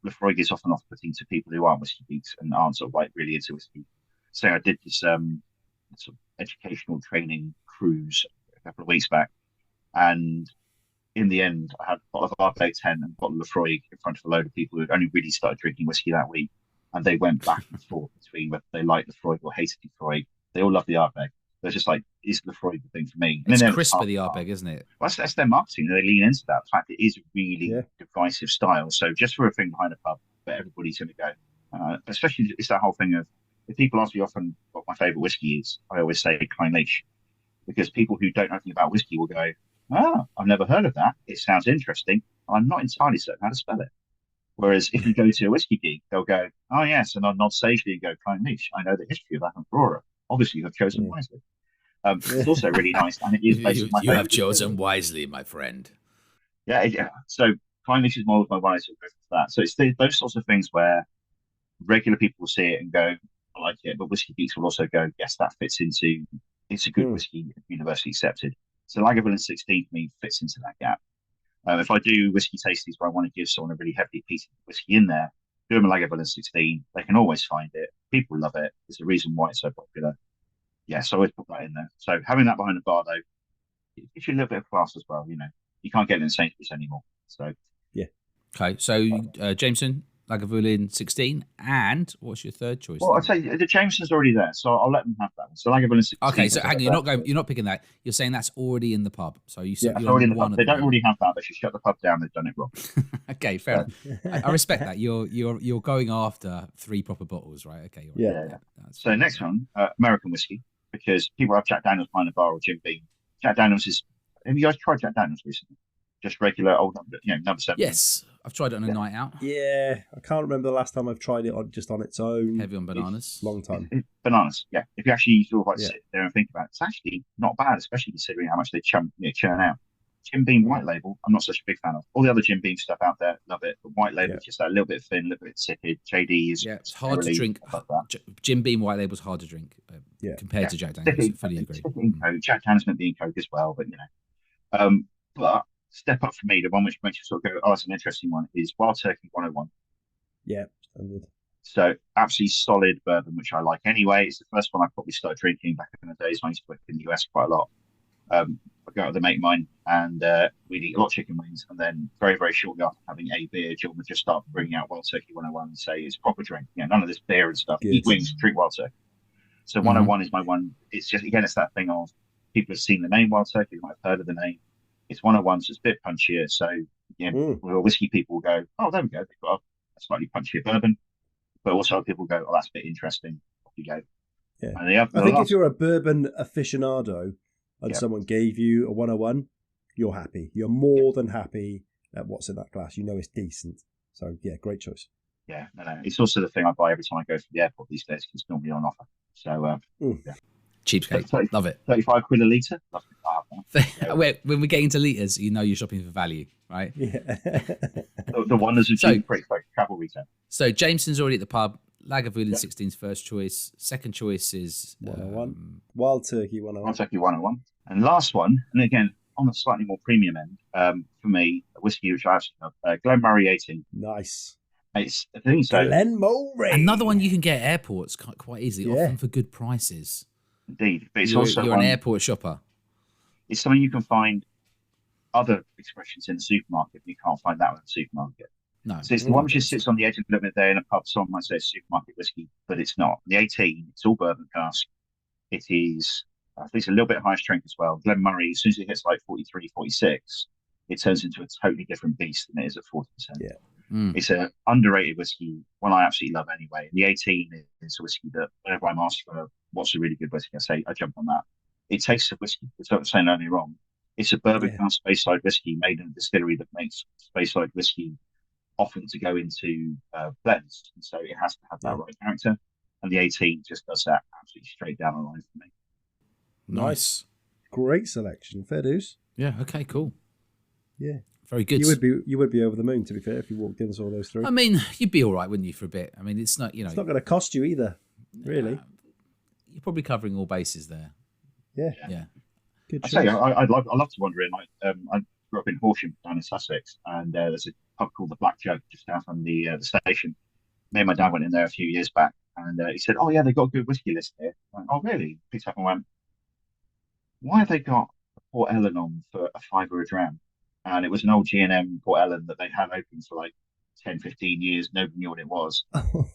Lefroy is often off-putting to people who aren't whiskey geeks and aren't sort of like really into whiskey. So I did this sort of educational training cruise a couple of weeks back, and in the end, I had a bottle of Ardbeg 10 and a bottle of Lefroy in front of a load of people who had only really started drinking whiskey that week, and they went back and forth between whether they liked Lefroy or hated Lefroy. They all love the Ardbeg. They're just like, is Lefroy the thing for me? And it's crisper, the Ardbeg, isn't it? Well, that's their marketing. They lean into that. The fact it is a really divisive style. So just for a thing behind a pub, but everybody's going to go. Especially, it's that whole thing of, if people ask me often what my favourite whiskey is, I always say Clynelish. Because people who don't know anything about whiskey will go, I've never heard of that. It sounds interesting. I'm not entirely certain how to spell it. Whereas if you go to a whiskey geek, they'll go, oh yes, and I'll nod sagely and go, Clynelish. I know the history of that Aurora. Obviously, you have chosen wisely. It's also really nice, and it is basically my favourite. You have chosen wisely, my friend. Yeah. So Clynelish is more of my one. So that. So it's those sorts of things where regular people will see it and go, I like it, but whiskey geeks will also go, yes, that fits into. It's a good whiskey, universally accepted. So Lagavulin 16 for me fits into that gap. If I do whiskey tastings where I want to give someone a really heavily peated whiskey in there, do them a Lagavulin 16. They can always find it. People love it. There's a reason why it's so popular. Yeah, so I always put that in there. So having that behind the bar, though, it gives you a little bit of class as well. You can't get it in Sainsbury's anymore. So yeah. Okay, so Jameson, Lagavulin 16, and what's your third choice? Well, I'd say the Jameson's already there, so I'll let them have that one. So Lagavulin 16. Okay, so hang on, you're not picking that. You're saying that's already in the pub. So you said it's already in the pub. They don't already have that. They should shut the pub down. They've done it wrong. Okay, fair enough. I respect that. You're going after 3 proper bottles, right? Okay. Right. Yeah. So next one, American whiskey, because people have Jack Daniels behind the bar or Jim Beam. Jack Daniels is. Have you guys tried Jack Daniels recently? Just regular old, number 7. Yes, I've tried it on a night out. Yeah, I can't remember the last time I've tried it just on its own. Heavy on bananas. Long time. Bananas, yeah. If you actually sort of like sit there and think about it, it's actually not bad, especially considering how much they churn out. Jim Beam White Label, I'm not such a big fan of. All the other Jim Beam stuff out there, love it. But White Label is just that little bit thin, a little bit insipid. JD is it's hard to drink. Jim Beam White Label is hard to drink compared to Jack Daniels. I fully agree. Jack Daniels meant being Coke as well, but but step up for me, the one which makes you sort of go, that's an interesting one, is Wild Turkey 101. Yeah, standard. So absolutely solid bourbon, which I like anyway. It's the first one I probably started drinking back in the days when I used to work in the US quite a lot. I go out with a mate of mine and we'd eat a lot of chicken wings, and then very, very shortly after having a beer, Jill would just start bringing out Wild Turkey 101 and say it's proper drink. None of this beer and stuff. Eat wings, drink Wild Turkey. So 101 is my one. It's just, again, it's that thing of people have seen the name Wild Turkey, they might have heard of the name. It's 101, so it's a bit punchier. So, whiskey people will go, oh, there we go. They've got a slightly punchier bourbon. But also people go, oh, that's a bit interesting. Off you go. Yeah. And I think if you're a bourbon aficionado and someone gave you a 101, you're happy. You're more than happy at what's in that glass. You know it's decent. So, yeah, great choice. Yeah, no. It's also the thing I buy every time I go to the airport these days because it's normally on offer. So, Cheapskate. 30, Love it. 35 quid a litre. Love it. When we get into litres, you know you're shopping for value, right? Yeah. The wonders of cheap travel retail. So Jameson's already at the pub. Lagavulin 16's first choice. Second choice is 101. Wild Turkey 101. Wild Turkey 101. And last one, and again, on the slightly more premium end, for me, a whiskey which I actually love, Glenmorangie 18. Nice. It's the thing. So Glenmorangie. another one you can get at airports quite easily, often for good prices. Indeed. But it's you're also an airport shopper. It's something you can find other expressions in the supermarket, but you can't find that one in the supermarket. No. So it's the one which just sits on the edge of a little bit there in a pub. Someone might say it's supermarket whiskey, but it's not. The 18, it's all bourbon cask. It is, I think it's a little bit higher strength as well. Glenmorangie, as soon as it hits like 43, 46, it turns into a totally different beast than it is at 40%. Yeah. It's an underrated whiskey, one I absolutely love anyway. And the 18 is a whiskey that whenever I'm asked for what's a really good whiskey, I jump on that. It tastes of whiskey. It's not saying earlier on. It's a bourbon cask Speyside whiskey made in a distillery that makes Speyside whiskey often to go into blends. And so it has to have that right character. And the 18 just does that absolutely straight down the line for me. Nice. Great selection. Fair dues. Yeah, okay, cool. Yeah. Very good. You would be over the moon, to be fair, if you walked in and saw those three. I mean, you'd be all right, wouldn't you, for a bit? I mean, it's not, It's not going to cost you either, really. You're probably covering all bases there. Yeah. Good I choice. say I'd love to wander in. I grew up in Horsham down in Sussex, and there's a pub called the Black Jug just down from the station. Me and my dad went in there a few years back, and he said, "Oh yeah, they've got a good whiskey list here." I went, "Oh really?" Picked up and went, "Why have they got a Port Ellen on for a fiver a dram?" And it was an old G&M Port Ellen that they had open for like 10, 15 years. Nobody knew what it was.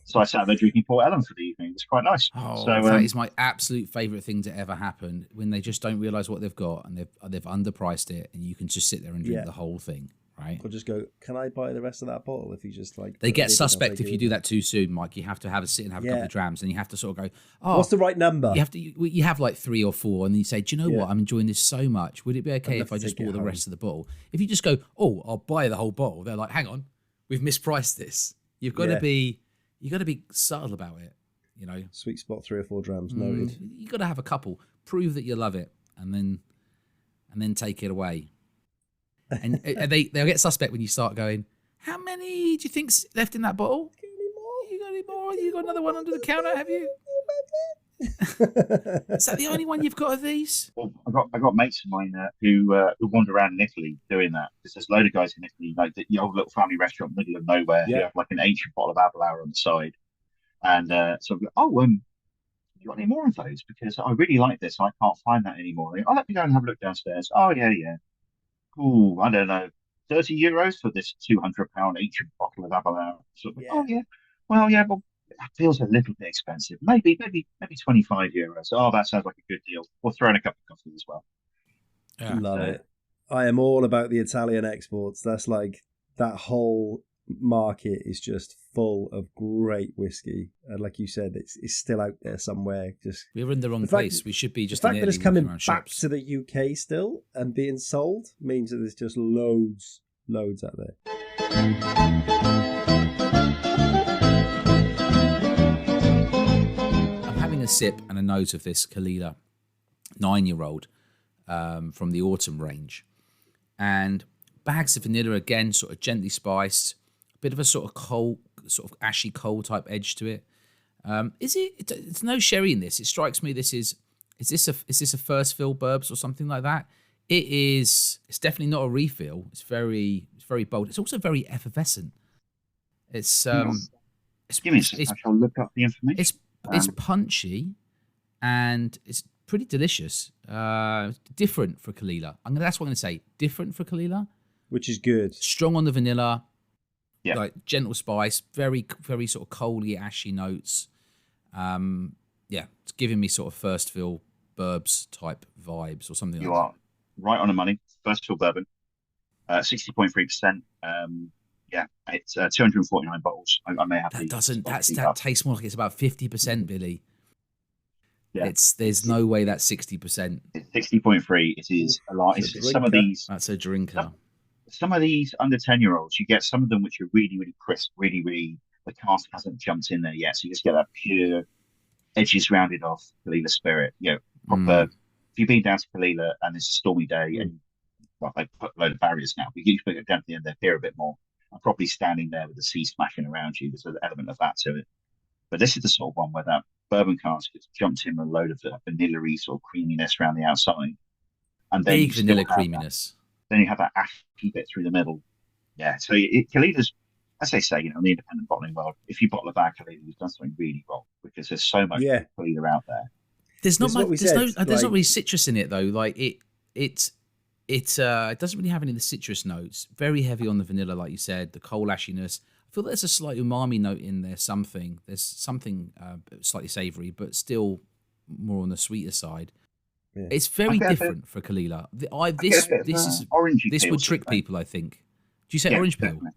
So I sat there drinking Port Ellen for the evening. It was quite nice. Oh, so, that is my absolute favourite thing to ever happen, when they just don't realise what they've got and they've underpriced it, and you can just sit there and drink the whole thing, right? Or just go, can I buy the rest of that bottle? If you just like... They get suspect if you do that too soon, Mike. You have to have a sit and have a couple of drams, and you have to sort of go, oh... What's the right number? You have like 3 or 4, and then you say, do you know what? I'm enjoying this so much. Would it be okay if I just bought the rest of the bottle? If you just go, oh, I'll buy the whole bottle, they're like, hang on, we've mispriced this. You've got to be subtle about it, you know. Sweet spot, 3 or 4 drams, noted. You got to have a couple, prove that you love it, and then take it away. And they'll get suspect when you start going, how many do you think's left in that bottle? You got any more? You got another one under the counter, have you? Is that the only one you've got of these? Well, I got mates of mine who wander around in Italy doing that, because there's a load of guys in Italy, like the old little family restaurant in the middle of nowhere, who have like an ancient bottle of Abelauer on the side, and so I'm like, you got any more of those? Because I really like this, I can't find that anymore. Like, let me go and have a look downstairs. Oh yeah. Ooh, I don't know, €30 for this £200 ancient bottle of Abelauer. So, oh yeah, well yeah, but that feels a little bit expensive. Maybe €25. Oh, that sounds like a good deal. We'll throw in a cup of coffee as well. Yeah. Love it. I am all about the Italian exports. That's like, that whole market is just full of great whiskey. And like you said, it's still out there somewhere. Just we're in the wrong place. We should be just the fact that it's coming back shops. to the UK still and being sold means that there's just loads out there. Sip and a note of this Kalila 9-year-old from the autumn range, and bags of vanilla again, sort of gently spiced, a bit of a sort of coal, sort of ashy coal type edge to it. It's no sherry in this. It strikes me this is this a first fill burbs or something like that? It is. It's definitely not a refill. It's very bold. It's also very effervescent. It's Give me a second. I'll look up the information. It's punchy, and it's pretty delicious. Different for Kalila. That's what I'm going to say. Different for Kalila. Which is good. Strong on the vanilla. Yeah. Like gentle spice. Very, very sort of coaly, ashy notes. It's giving me sort of first fill burbs type vibes or something You like are right on the money. First fill bourbon. 60.3%. It's 249 bottles. I may have that tastes more like it's about 50%, Billy. Yeah, there's no way that's 60%. It's 60.3. It is a lot. It's some of these. That's a drinker. Some of these under 10-year-olds, you get some of them which are really, really crisp, really, really. The cask hasn't jumped in there yet, so you just get that pure edges rounded off Kalila spirit. proper. If you've been down to Kalila and it's a stormy day, and well, they put a load of barriers now, but you can get down to the end of the pier a bit more. And probably standing there with the sea smashing around you, there's an element of that to it. But this is the sort of one where that bourbon cask gets jumped in with a load of vanilla-y sort of creaminess around the outside, and then Big vanilla creaminess. Then you have that ashy bit through the middle. Yeah, so Kalila's, as they say, in the independent bottling world, if you bottle a bad Kalila, you've done something really wrong, because there's so much Kalila out there. There's not much. There's not really citrus in it though. Like it doesn't really have any of the citrus notes. Very heavy on the vanilla, like you said. The coal ashiness. I feel there's a slight umami note in there. There's something slightly savoury, but still more on the sweeter side. Yeah. It's very different for Kalila. This would trick people, I think. Do you say orange peel? Definitely.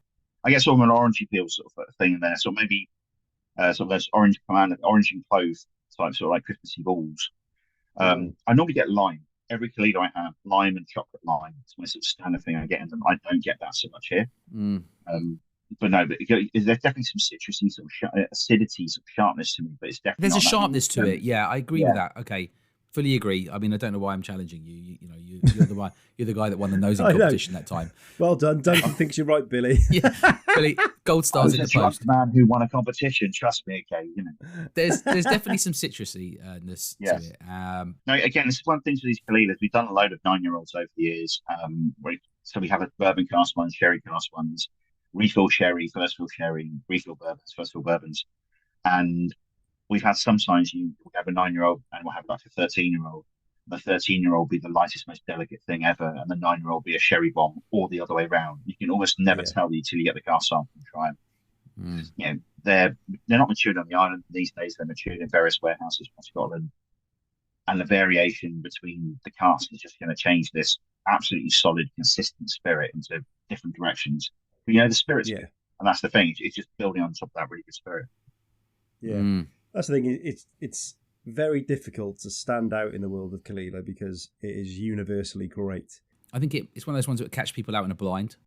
I get sort of an orangey peel sort of thing in there. So maybe sort of those orange and clove type, sort of like Christmassy balls. I normally get lime. Every Kalila I have, lime and chocolate lime. It's my sort of standard thing I get in them. I don't get that so much here. But there's definitely some citrusy sort of acidity, some sharpness to me. But it's definitely there's a sharpness to it. Yeah, I agree with that. Okay, fully agree. I mean, I don't know why I'm challenging you. You're the guy that won the nosing competition that time. Well done. Duncan thinks you're right, Billy. Yeah, Billy, gold stars in the post. Man who won a competition. Trust me, okay. There's definitely some citrusyness to it. No, again, this is one of the things with these Kalilas. We've done a load of 9-year-olds over the years. So we have a bourbon cask ones, sherry cask ones, refill sherry, first fill sherry, refill bourbons, first fill bourbons, and we've had sometimes you have a 9-year-old and we'll have like a 13-year-old. The 13-year-old be the lightest, most delicate thing ever, and the 9-year-old be a sherry bomb, or the other way around. You can almost never tell until you get the cask sample and try them. They're not matured on the island these days. They're matured in various warehouses from Scotland, and the variation between the cask is just going to change this absolutely solid, consistent spirit into different directions. But the spirit's good, and that's the thing. It's just building on top of that really good spirit. Yeah. That's the thing. It's very difficult to stand out in the world of Kalila because it is universally great. I think it's one of those ones that would catch people out in a blind.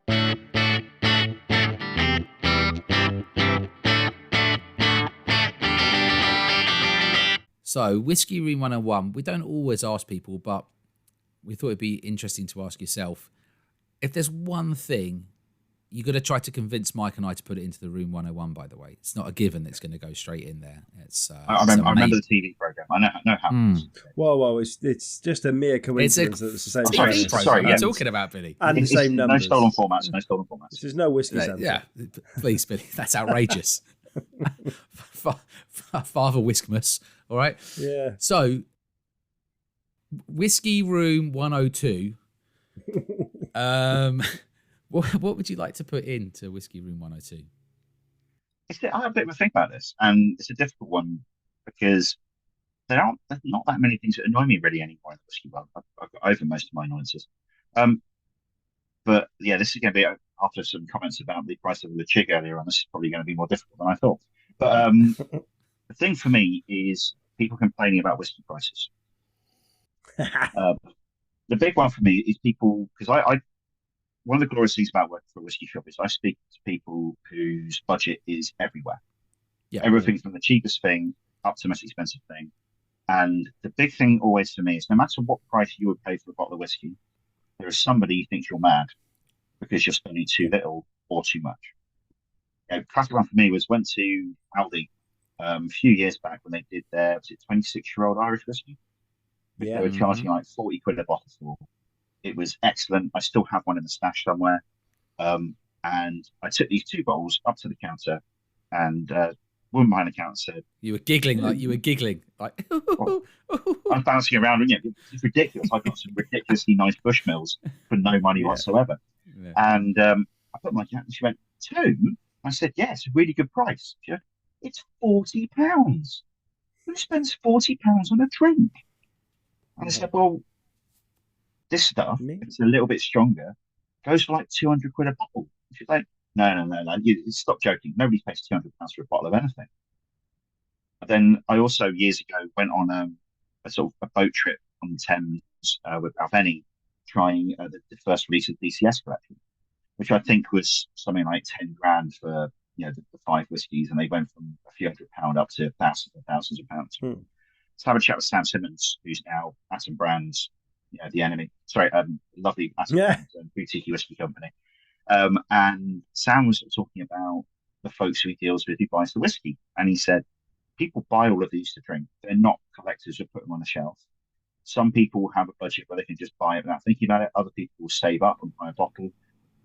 So, Whisky Room 101, we don't always ask people, but we thought it'd be interesting to ask yourself. If there's one thing, you got to try to convince Mike and I to put it into the Room 101, by the way. It's not a given that's going to go straight in there. I remember the TV program. I know how. Well, it's just a mere coincidence that it's the same TV program I'm talking about, Billy. And the same numbers. No stolen formats. There's no whiskey center. Yeah, please, Billy. That's outrageous. Father Whiskmus, all right? Yeah. So, Whisky Room 102. What would you like to put into Whisky Room 102? I have a bit of a think about this, and it's a difficult one because there's not that many things that annoy me really anymore in the whiskey world. I've got over most of my annoyances. But yeah, this is going to be, after some comments about the price of the Chig earlier on, this is probably going to be more difficult than I thought. But the thing for me is people complaining about whiskey prices. The big one for me is people, because I one of the glorious things about working for a whiskey shop is I speak to people whose budget is everywhere. Yeah, everything from the cheapest thing up to the most expensive thing. And the big thing always for me is no matter what price you would pay for a bottle of whiskey, there is somebody who thinks you're mad because you're spending too little or too much. Classic one for me was went to Aldi a few years back when they did their 26-year-old Irish whiskey. They were charging like 40 quid a bottle for. It was excellent. I still have one in the stash somewhere. And I took these 2 bottles up to the counter, and woman behind the counter said, You were giggling. Like, I'm bouncing around, and it's ridiculous. I got some ridiculously nice Bushmills for no money whatsoever. Yeah. And I put my account, and she went, 2? I said, yeah, it's a really good price. She went, it's £40. Who spends £40 on a drink? And I said, well, this stuff, it's a little bit stronger, goes for like 200 quid a bottle. She's like, no. Stop joking. Nobody pays £200 for a bottle of anything. And then I also, years ago, went on a sort of a boat trip on the Thames with Alveni, trying the first release of the DCS collection, which I think was something like 10 grand for the 5 whiskies, and they went from a few £100 up to thousands and thousands of pounds. let's have a chat with Sam Simmons, who's now Atom Brands, the enemy. Sorry, lovely Atom Brands boutique whiskey company. And Sam was talking about the folks who he deals with who buys the whiskey, and he said people buy all of these to drink. They're not collectors who put them on the shelf. Some people have a budget where they can just buy it without thinking about it. Other people will save up and buy a bottle.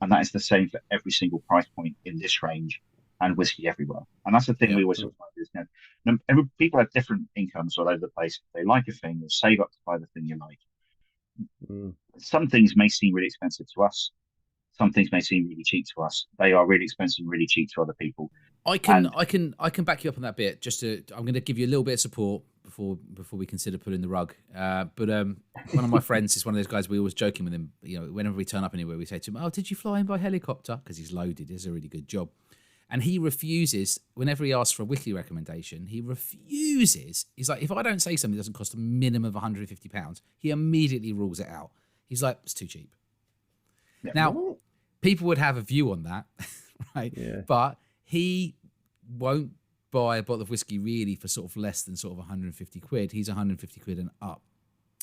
And that is the same for every single price point in this range and whiskey everywhere. And that's the thing we always talk about is, people have different incomes all over the place. If they like a thing, they'll save up to buy the thing you like. Some things may seem really expensive to us. Some things may seem really cheap to us. They are really expensive and really cheap to other people. I can back you up on that bit. I'm going to give you a little bit of support before we consider pulling the rug. But one of my friends is one of those guys. We always joking with him. Whenever we turn up anywhere, we say to him, "Oh, did you fly in by helicopter?" Because he's loaded. He does a really good job. And he refuses, whenever he asks for a wiki recommendation, he refuses. He's like, if I don't say something that doesn't cost a minimum of £150, he immediately rules it out. He's like, it's too cheap. Yeah. Now, people would have a view on that, right? Yeah. But he won't buy a bottle of whiskey really for sort of less than sort of 150 quid. He's 150 quid and up.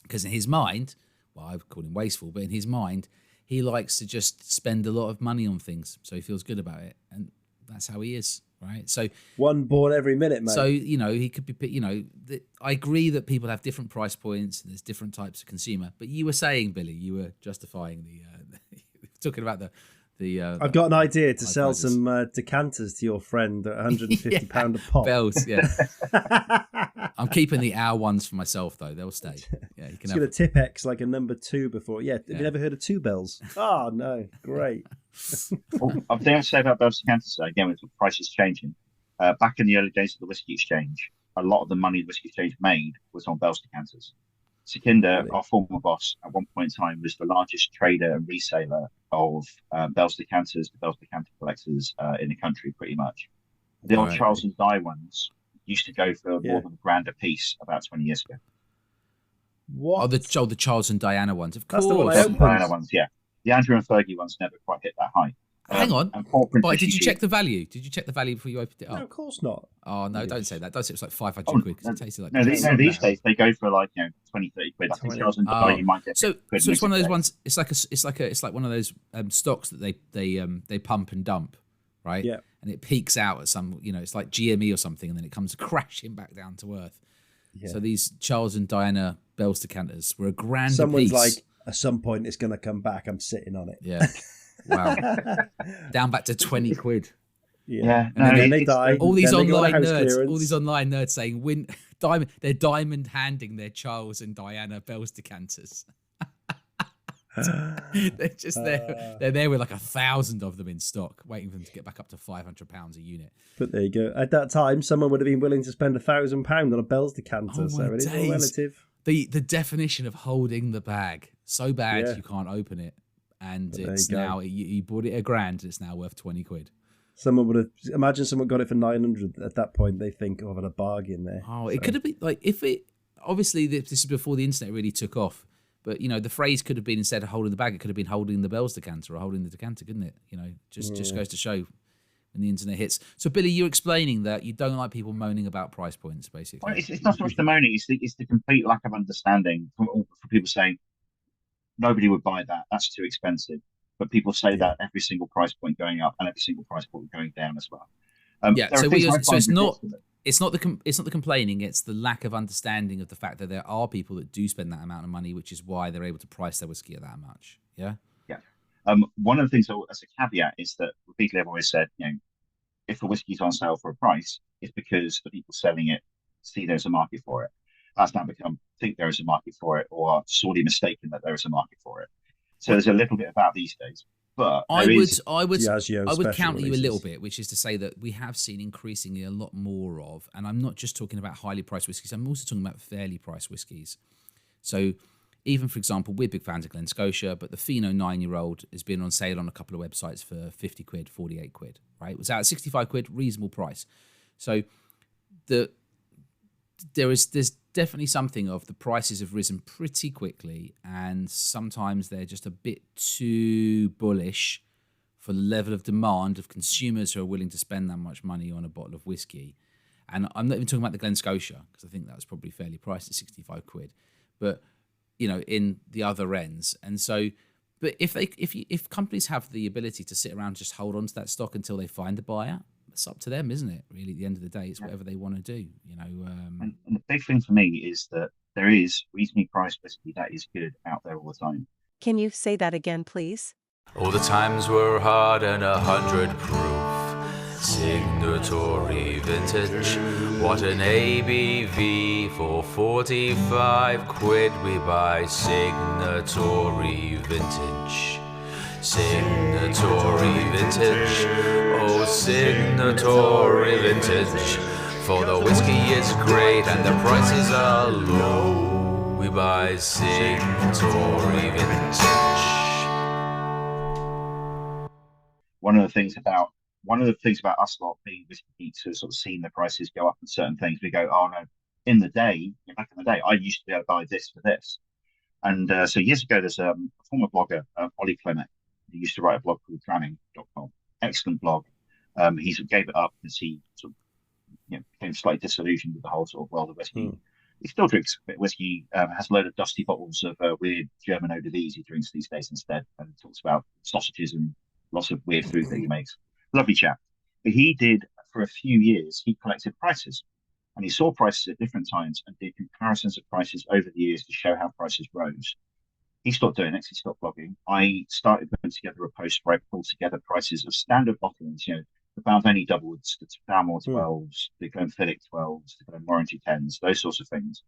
Because in his mind, well, I would call him wasteful, but in his mind, he likes to just spend a lot of money on things. So he feels good about it. And that's how he is, right? So one born every minute, mate. So, he could be, I agree that people have different price points and there's different types of consumer. But you were saying, Billy, you were justifying talking about the I've got an idea to sell some decanters to your friend at £150 a pop. Bells, yeah. I'm keeping the our ones for myself, though. They'll stay. Yeah, you can. It's got a Tipex like a number 2 before. Yeah, have you ever heard of Two Bells? Oh no, great. I think I'd say about Bells decanters again with the prices changing. Back in the early days of the Whisky Exchange, a lot of the money the Whisky Exchange made was on Bells decanters. Sekinder, our former boss, at one point in time was the largest trader and reseller of Bells decanters to Bells decanter collectors in the country, pretty much. The old Charles and Di ones used to go for more than £1,000 a piece about 20 years ago. What? Oh, the Charles and Diana ones, of course. That's the one Charles and Diana ones, yeah. The Andrew and Fergie ones never quite hit that high. Hang on, but did you check the value? Did you check the value before you opened it up? No, of course not. Oh no, don't say that. Don't say it's like 500 quid because it tasted like. No, these days they go for like 20, 30 quid. I think Charles and Di you might get. So it's one of those ones. It's like one of those stocks that they pump and dump, right? Yeah. And it peaks out at some, it's like GME or something, and then it comes crashing back down to earth. Yeah. So these Charles and Diana Bells decanters were £1,000 Someone's a piece. like, at some point it's going to come back. I'm sitting on it. Yeah. Wow. Down back to 20 quid. Yeah. And then they die. All these online nerds saying they're diamond handing their Charles and Diana Bells decanters. They're just there. They're there with like 1,000 of them in stock, waiting for them to get back up to £500 a unit. But there you go. At that time, someone would have been willing to spend £1,000 on a Bells decanter. Oh, so it is all relative. The definition of holding the bag so bad you can't open it, and it's now you bought it £1,000 and it's now worth 20 quid. Someone would have someone got it for 900 at that point. They think, I've had a bargain there. Oh, it could have been like obviously this is before the internet really took off. But, the phrase could have been, instead of holding the bag, it could have been holding the Bells decanter or holding the decanter, couldn't it? Just goes to show when the internet hits. So, Billy, you're explaining that you don't like people moaning about price points, basically. Well, it's not so much the moaning, it's the complete lack of understanding for people saying, nobody would buy that, that's too expensive. But people say that every single price point going up and every single price point going down as well. It's not the complaining, it's the lack of understanding of the fact that there are people that do spend that amount of money, which is why they're able to price their whiskey at that much. Yeah. Yeah. One of the things as a caveat is that repeatedly I've always said, if a whiskey's on sale for a price, it's because the people selling it see there's a market for it. That's now become think there is a market for it, or sorely mistaken that there is a market for it. So there's a little bit about these days. But I would counter you a little bit, which is to say that we have seen increasingly a lot more of, and I'm not just talking about highly priced whiskies, I'm also talking about fairly priced whiskies. So even, for example, we're big fans of Glen Scotia, but the Fino 9-year-old has been on sale on a couple of websites for 50 quid, 48 quid, right? It was out at 65 quid, reasonable price. So there's definitely something of the prices have risen pretty quickly, and sometimes they're just a bit too bullish for the level of demand of consumers who are willing to spend that much money on a bottle of whiskey. And I'm not even talking about the Glen Scotia, because I think that was probably fairly priced at 65 quid. But, in the other ends. And so, but if companies have the ability to sit around and just hold on to that stock until they find a buyer, it's up to them, isn't it? Really, at the end of the day, it's whatever they want to do, And the big thing for me is that there is reasonably priced whiskey that is good out there all the time. Can you say that again, please? All the times were hard and 100 proof. Signatory vintage. What an ABV for 45 quid. We buy signatory vintage. Signatory vintage. Oh, signatory vintage. For the whiskey is great and the prices are low. We buy signatory vintage. One of the things about us lot being whiskey geeks who have sort of seen the prices go up on certain things, we go, oh no, back in the day, I used to be able to buy this for this. And so years ago, there's a former blogger, Ollie Clement, who used to write a blog called Drams.com. Excellent blog. He sort of gave it up because he sort of became slightly disillusioned with the whole sort of world of whiskey. He still drinks a bit of whiskey, has a load of dusty bottles of weird German eau de vie he drinks these days instead, and talks about sausages and lots of weird food that he makes. Lovely chap. But he did, for a few years, he collected prices. And he saw prices at different times and did comparisons of prices over the years to show how prices rose. He stopped doing it, he stopped blogging. I started putting together a post where I pulled together prices of standard bottles, the Balvenie Doublewoods, the Dalmore 12s, the Glenfiddich 12s, the Glenmorangie 10s, those sorts of things.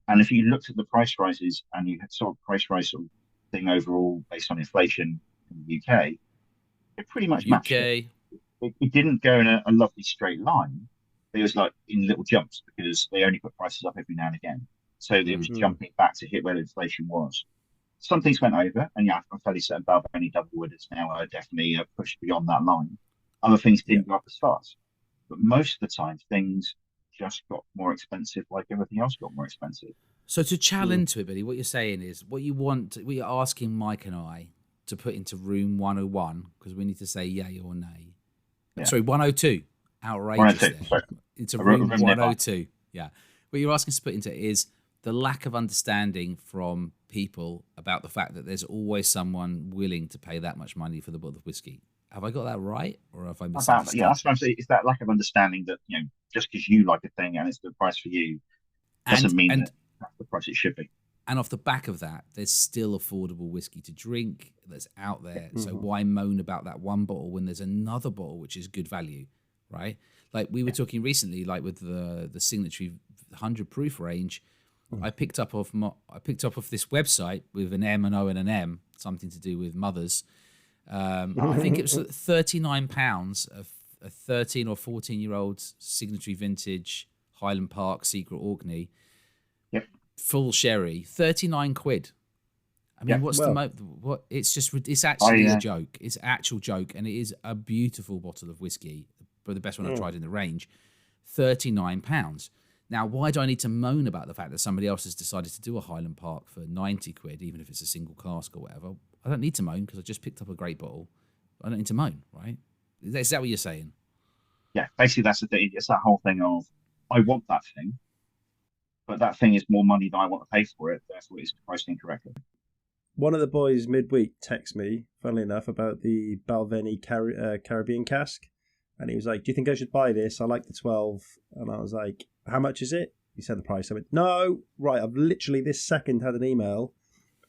And if you looked at the price rises and you had sort of price rise sort of thing overall based on inflation in the UK, it pretty much matched it. It didn't go in a lovely straight line. It was like in little jumps because they only put prices up every now and again. So it was jumping back to hit where inflation was. Some things went over, and I'm fairly certain Balvenie Doublewood is now definitely pushed beyond that line. Other things didn't go up as fast. But most of the time, things just got more expensive, like everything else got more expensive. So to challenge it, Billy, what you're saying is what you're asking Mike and I to put into room 101, because we need to say yay or nay. Yeah. Sorry, 102. Outrageous. 102. It's a room 102. Yeah. What you're asking us to put into is the lack of understanding from people about the fact that there's always someone willing to pay that much money for the bottle of whiskey. Have I got that right, or have I misunderstood? Yeah, that's what I'm saying. It's that lack of understanding that just because you like a thing and it's the price for you doesn't mean that that's the price it should be. And off the back of that, there's still affordable whiskey to drink that's out there. So why moan about that one bottle when there's another bottle which is good value, right? Like we were talking recently, like with the Signatory 100 proof range, I picked up off this website with an M, an O, and an M, something to do with mothers. I think it was £39 of a 13 or 14-year-old Signatory vintage Highland Park Secret Orkney. Yep. Full sherry, 39 quid. I mean, it's actually a joke. It's an actual joke, and it is a beautiful bottle of whiskey, but the best one I've tried in the range. £39. Now, why do I need to moan about the fact that somebody else has decided to do a Highland Park for 90 quid, even if it's a single cask or whatever? I don't need to moan because I just picked up a great bottle. I don't need to moan, right? Is that what you're saying? Yeah, basically that's the thing. It's that whole thing of, I want that thing, but that thing is more money than I want to pay for it, therefore it's priced incorrectly. One of the boys midweek texted me, funnily enough, about the Balvenie Caribbean cask. And he was like, do you think I should buy this? I like the 12. And I was like, how much is it? He said the price. I went, no, right, I've literally this second had an email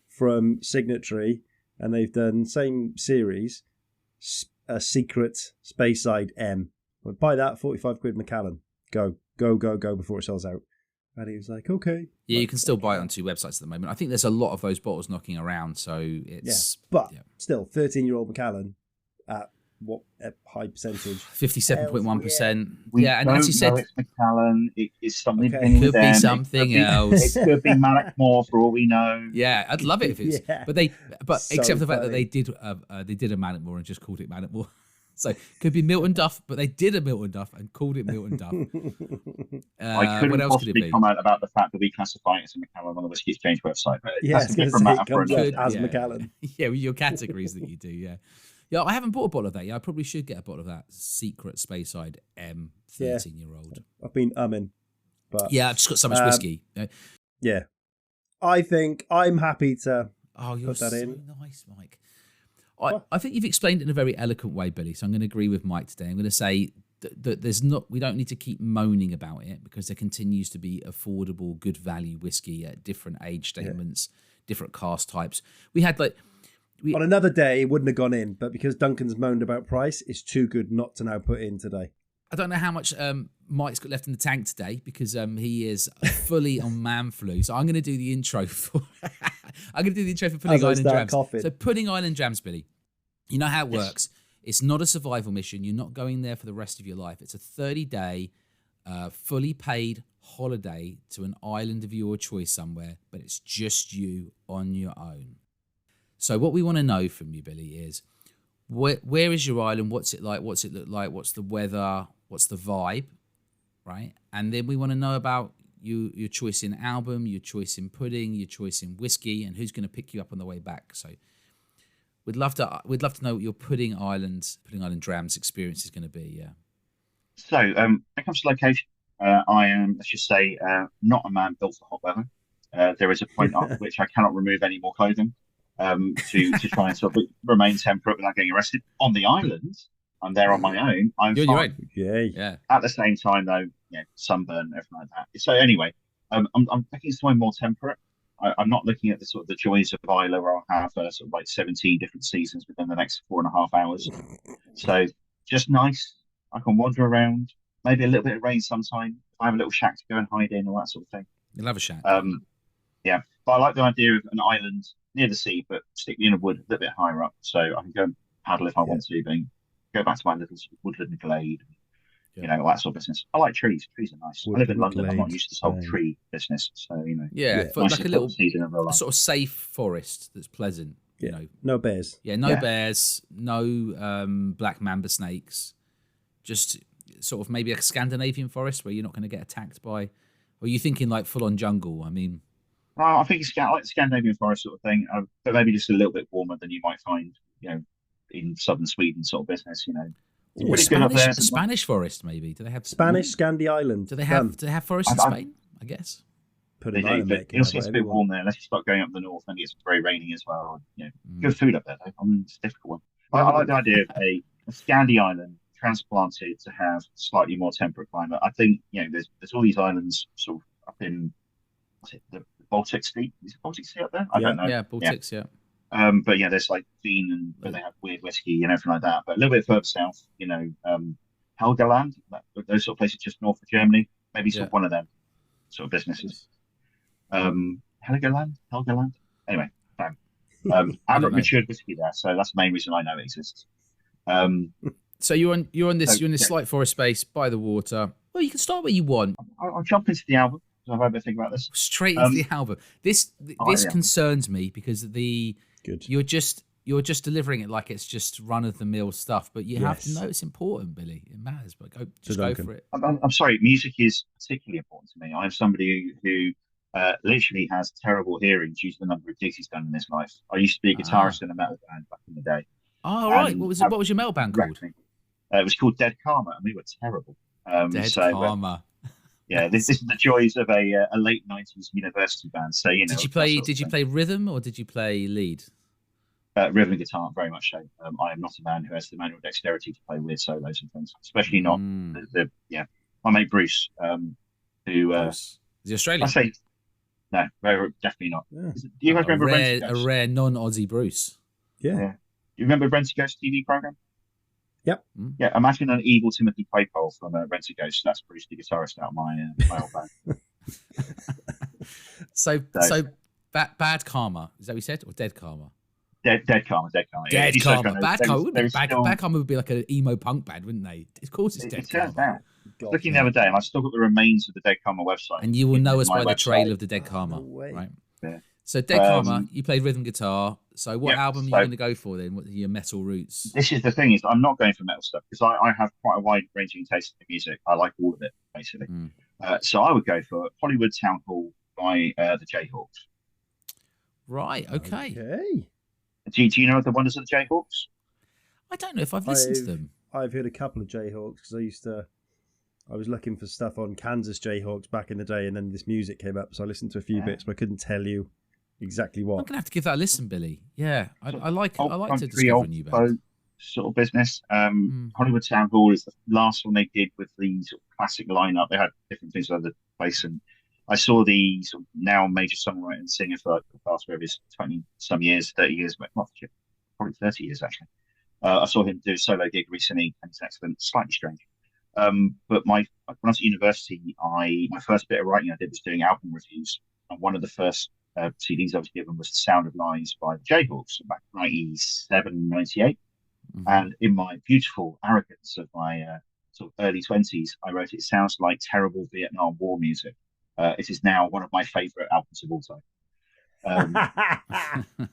from Signatory, and they've done same series, a secret Speyside M. I went, buy that, 45 quid Macallan. Go before it sells out. And he was like, okay. Yeah, you can still buy it on 2 websites at the moment. I think there's a lot of those bottles knocking around, so it's... Yeah, but still, 13-year-old Macallan at what a high percentage? 57.1%. Yeah, and as you said... it's Macallan. It is something... It could be something else. It could be Mallockmore for all we know. Yeah, I'd love it if it's... Yeah. But so except for the fact that they did a Mallockmore and just called it Mallockmore. So it could be Milton Duff, but they did a Milton Duff and called it Milton Duff. I couldn't possibly comment about the fact that we classify it as a Macallan on the Whisky Exchange website. But that's a different matter for another. As Macallan. Yeah, with your categories that you do, yeah. Yeah, I haven't bought a bottle of that. Yeah, I probably should get a bottle of that secret Speyside M 13-year-old. I've been umming, but yeah, I've just got so much whiskey. Yeah, I think I'm happy to you're put that so in. nice, Mike. I think you've explained it in a very eloquent way, Billy. So I'm going to agree with Mike today. I'm going to say that we don't need to keep moaning about it because there continues to be affordable, good value whiskey at different age statements, different cask types. We had on another day, it wouldn't have gone in, but because Duncan's moaned about price, it's too good not to now put in today. I don't know how much Mike's got left in the tank today because he is fully on man flu. So I'm going to do the intro for Pudding Island Drams. So Pudding Island Drams, Billy. You know how it works. It's not a survival mission. You're not going there for the rest of your life. It's a 30-day, fully paid holiday to an island of your choice somewhere, but it's just you on your own. So what we want to know from you, Billy, is where is your island? What's it like? What's it look like? What's the weather? What's the vibe? Right? And then we want to know about your choice in album, your choice in pudding, your choice in whiskey, and who's going to pick you up on the way back. So we'd love to know what your Pudding Island Drams experience is going to be. Yeah. So when it comes to location, I am, let's just say, not a man built for hot weather. There is a point at which I cannot remove any more clothing to try and sort of remain temperate without getting arrested. On the island, I'm there on my own. I'm You're fine. Yeah. At the same time, though, sunburn, everything like that. So anyway, I'm looking somewhere more temperate. I'm not looking at the sort of the joys of Islay where I'll have sort of like 17 different seasons within the next 4.5 hours. So just nice. I can wander around. Maybe a little bit of rain sometime. I have a little shack to go and hide in, all that sort of thing. You'll have a shack. Yeah, but I like the idea of an island near the sea, but stick me in a wood a little bit higher up, so I can go and paddle if I want to. Then go back to my little sort of woodland glade. All that sort of business. I like trees. Trees are nice. I live in London. I'm not used to this whole tree business, so for nice like a little a sort of safe forest that's pleasant. No bears. Yeah, no bears, no black mamba snakes. Just sort of maybe a Scandinavian forest where you're not going to get attacked by. Or are you thinking like full on jungle? I mean, I think it's like Scandinavian forest sort of thing, but maybe just a little bit warmer than you might find, in southern Sweden sort of business. Or Spanish forest, maybe. Do they have Spanish Scandi Island? Do they have forests in Spain? I guess. They do, but it's a bit warm there. Unless you start going up the north, then it gets very rainy as well. Good food up there, though. It's a difficult one. I like the idea of a Scandi island transplanted to have slightly more temperate climate. I think there's all these islands sort of up in the Baltic Sea. Is it Baltic Sea up there? I don't know. Yeah, Baltics. Yeah. But there's like Wien and they have weird whiskey and everything like that. But a little bit further south, Helgoland, those sort of places just north of Germany, maybe sort of one of them sort of businesses. Helgoland. Anyway, Abbott matured whiskey there, so that's the main reason I know it exists. So you're in this slight forest space by the water. Well, you can start where you want. I'll jump into the album. I've had a think about this. Straight into the album. This concerns me because you're just delivering it like it's just run of the mill stuff, but you have to know it's important, Billy. It matters, but go for it. I'm sorry, music is particularly important to me. I'm somebody who literally has terrible hearing due to the number of gigs he's done in his life. I used to be a guitarist in a metal band back in the day. Oh, right. What was your metal band called? It was called Dead Karma, and we were terrible. Dead Karma. This is the joys of a late 90s university band. So Did you play rhythm or did you play lead? Rhythm and guitar, very much so. I am not a man who has the manual dexterity to play weird solos and things, especially not my mate Bruce, who is he Australian? I say no, definitely not. Yeah. Do you guys remember a rare non-Aussie Bruce? Yeah. You remember Rent a Ghost TV program? Yep. Yeah, imagine an evil Timothy Claypole from Rent a Ghost. That's Bruce, the guitarist out of my old band. So bad karma. Is that what you said? Or dead karma? Dead karma. Dead karma. Bad karma would be like an emo punk band, wouldn't they? Of course, it's dead karma. Looking the other day, and I've still got the remains of the Dead Karma website. And you will know us by the trail of the Dead Karma, right? Yeah. So Dead Karma, you played rhythm guitar. So what album are you going to go for then? What are your metal roots? This is the thing, is I'm not going for metal stuff because I have quite a wide ranging taste in music. I like all of it, basically. So I would go for Hollywood Town Hall by the Jayhawks. Right, okay. Do you know the Wonders of the Jayhawks? I don't know if I've listened to them. I've heard a couple of Jayhawks because I was looking for stuff on Kansas Jayhawks back in the day, and then this music came up, so I listened to a few bits, but I couldn't tell you exactly what. I'm gonna have to give that a listen, Billy. Yeah, I like to country, discover a new band. Sort of business. Hollywood Town Hall is the last one they did with the sort of classic lineup. They had different things over the place, and I saw the sort of now major songwriter and singer for the past 20 some years, 30 years, probably 30 years actually. I saw him do a solo gig recently, and it's excellent. Slightly strange. But when I was at university, my first bit of writing I did was doing album reviews, and one of the first CDs I was given was The Sound of Lies by the Jayhawks back in 97, 98. And in my beautiful arrogance of my sort of early 20s, I wrote, "It sounds like terrible Vietnam War music." It is now one of my favourite albums of all time.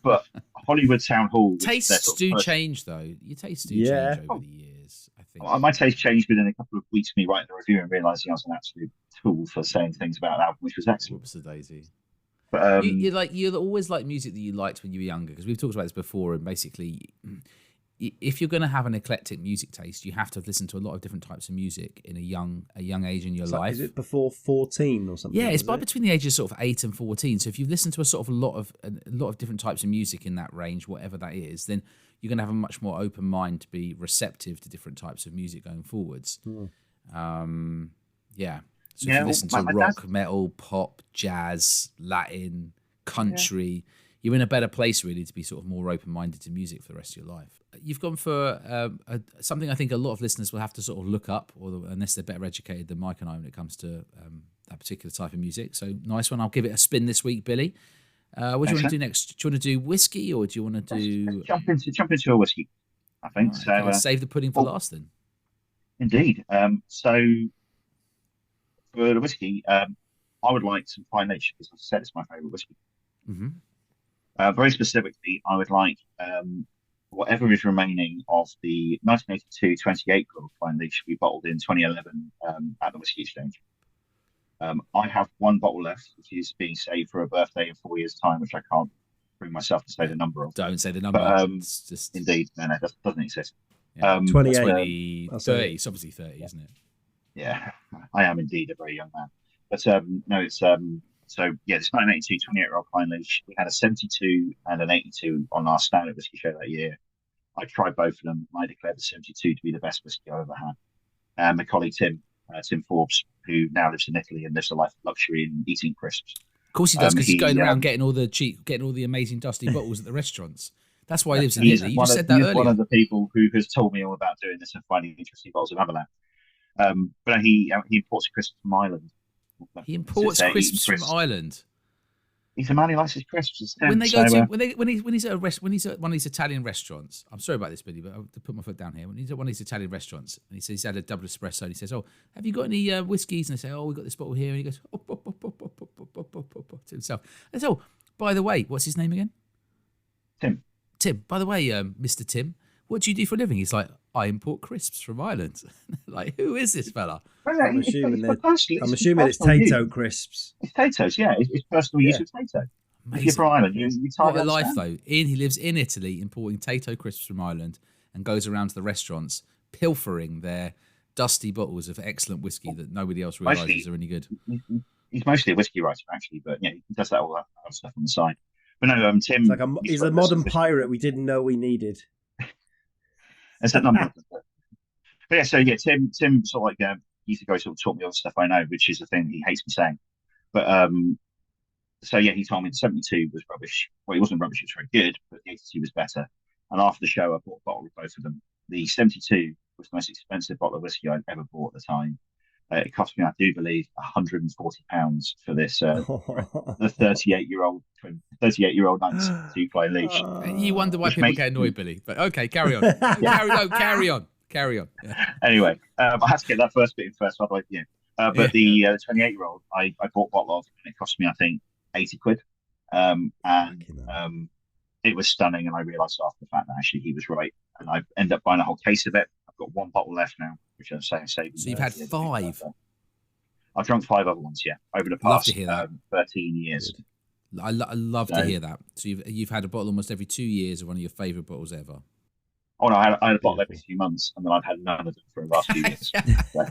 But Hollywood Town Hall... Tastes do change, though. Your tastes do change over the years, I think. My taste changed within a couple of weeks of me writing the review and realising I was an absolute tool for saying things about an album, which was excellent. Whoops a daisy. But, you always like music that you liked when you were younger, because we've talked about this before, and basically... if you're going to have an eclectic music taste, you have to listen to a lot of different types of music in a young age in your life. Is it before 14 or something? Yeah, it's between the ages of sort of 8 and 14. So if you listen to a lot of different types of music in that range, whatever that is, then you're going to have a much more open mind to be receptive to different types of music going forwards. Yeah. So if you listen to rock, metal, pop, jazz, Latin, country, you're in a better place really to be sort of more open-minded to music for the rest of your life. You've gone for something I think a lot of listeners will have to sort of look up, unless they're better educated than Mike and I when it comes to that particular type of music. So nice one. I'll give it a spin this week, Billy. What do you want to do next? Do you want to do whiskey, or do you want to do... Let's jump into a whiskey, I think. Right, okay. Save the pudding for last then. Indeed. So for the whiskey, I would like some Fine Nature, because I said it's my favourite whiskey. Very specifically, I would like whatever is remaining of the 1982 28-year-old Fine Leaf should be bottled in 2011 at the Whisky Exchange. I have one bottle left, which is being saved for a birthday in 4 years' time, which I can't bring myself to say the number of. Don't say the number. But, it's just... Indeed, no, that doesn't exist. Yeah. 28. 30. It's obviously 30, isn't it? Yeah, I am indeed a very young man. But no, it's... So, yeah, this 1982 28-year-old Pine Leaf, we had a 72 and an 82 on our standard whiskey show that year. I tried both of them. I declared the 72 to be the best whiskey I ever had. And my colleague Tim Forbes, who now lives in Italy and lives a life of luxury and eating crisps. Of course he does, because he's going around getting all the amazing dusty bottles at the restaurants. That's why he lives in Italy. You just said that earlier. He's one of the people who has told me all about doing this and finding interesting bottles of Avalon. But he imports crisps from Ireland. He imports crisps from Ireland. He's a man who likes his crisps. When they go when he's at one of these Italian restaurants, I'm sorry about this, Billy, but I'll put my foot down here. When he's at one of these Italian restaurants and he says he's had a double espresso, and he says, "Oh, have you got any whiskies?" And they say, "Oh, we've got this bottle here." And he goes, to himself. And so, by the way, what's his name again? Tim. By the way, Mr. Tim, what do you do for a living? He's like, "I import crisps from Ireland." Like, who is this fella? I'm assuming it's Tato crisps. It's Tato's, yeah. It's personal use of Tato. Amazing. If you're from Ireland, you what a life, though. He lives in Italy, importing Tato crisps from Ireland, and goes around to the restaurants, pilfering their dusty bottles of excellent whiskey that nobody else realises are any good. He's mostly a whiskey writer, actually, but yeah, he does all that other stuff on the side. But no, Tim... It's like he's a modern pirate we didn't know we needed. That's that number. But yeah, so yeah, Tim sort of like he's the guy who sort of taught me all the stuff I know, which is the thing he hates me saying. But so yeah, he told me the 72 was rubbish. Well, it wasn't rubbish; it was very good, but the 82 was better. And after the show, I bought a bottle of both of them. The 72 was the most expensive bottle of whiskey I'd ever bought at the time. It cost me, I do believe, £140 for this the 38-year-old 1972 Fine Leaf. You wonder why people get annoyed, Billy. But okay, carry on. Carry on. Yeah. Anyway, I had to get that first bit in first. Otherwise, yeah. But the 28-year-old, I bought a bottle of, and it cost me, I think, £80. It was stunning, and I realised after the fact that actually he was right, and I ended up buying a whole case of it. I've got one bottle left now, which I'm saying saving. So you've had 5. I've drunk 5 other ones, yeah, over the past 13 years. I love to hear that. So you've had a bottle almost every 2 years of one of your favourite bottles ever. Oh no, I had a bottle every few months, and then I've had none of them for the last few years. So,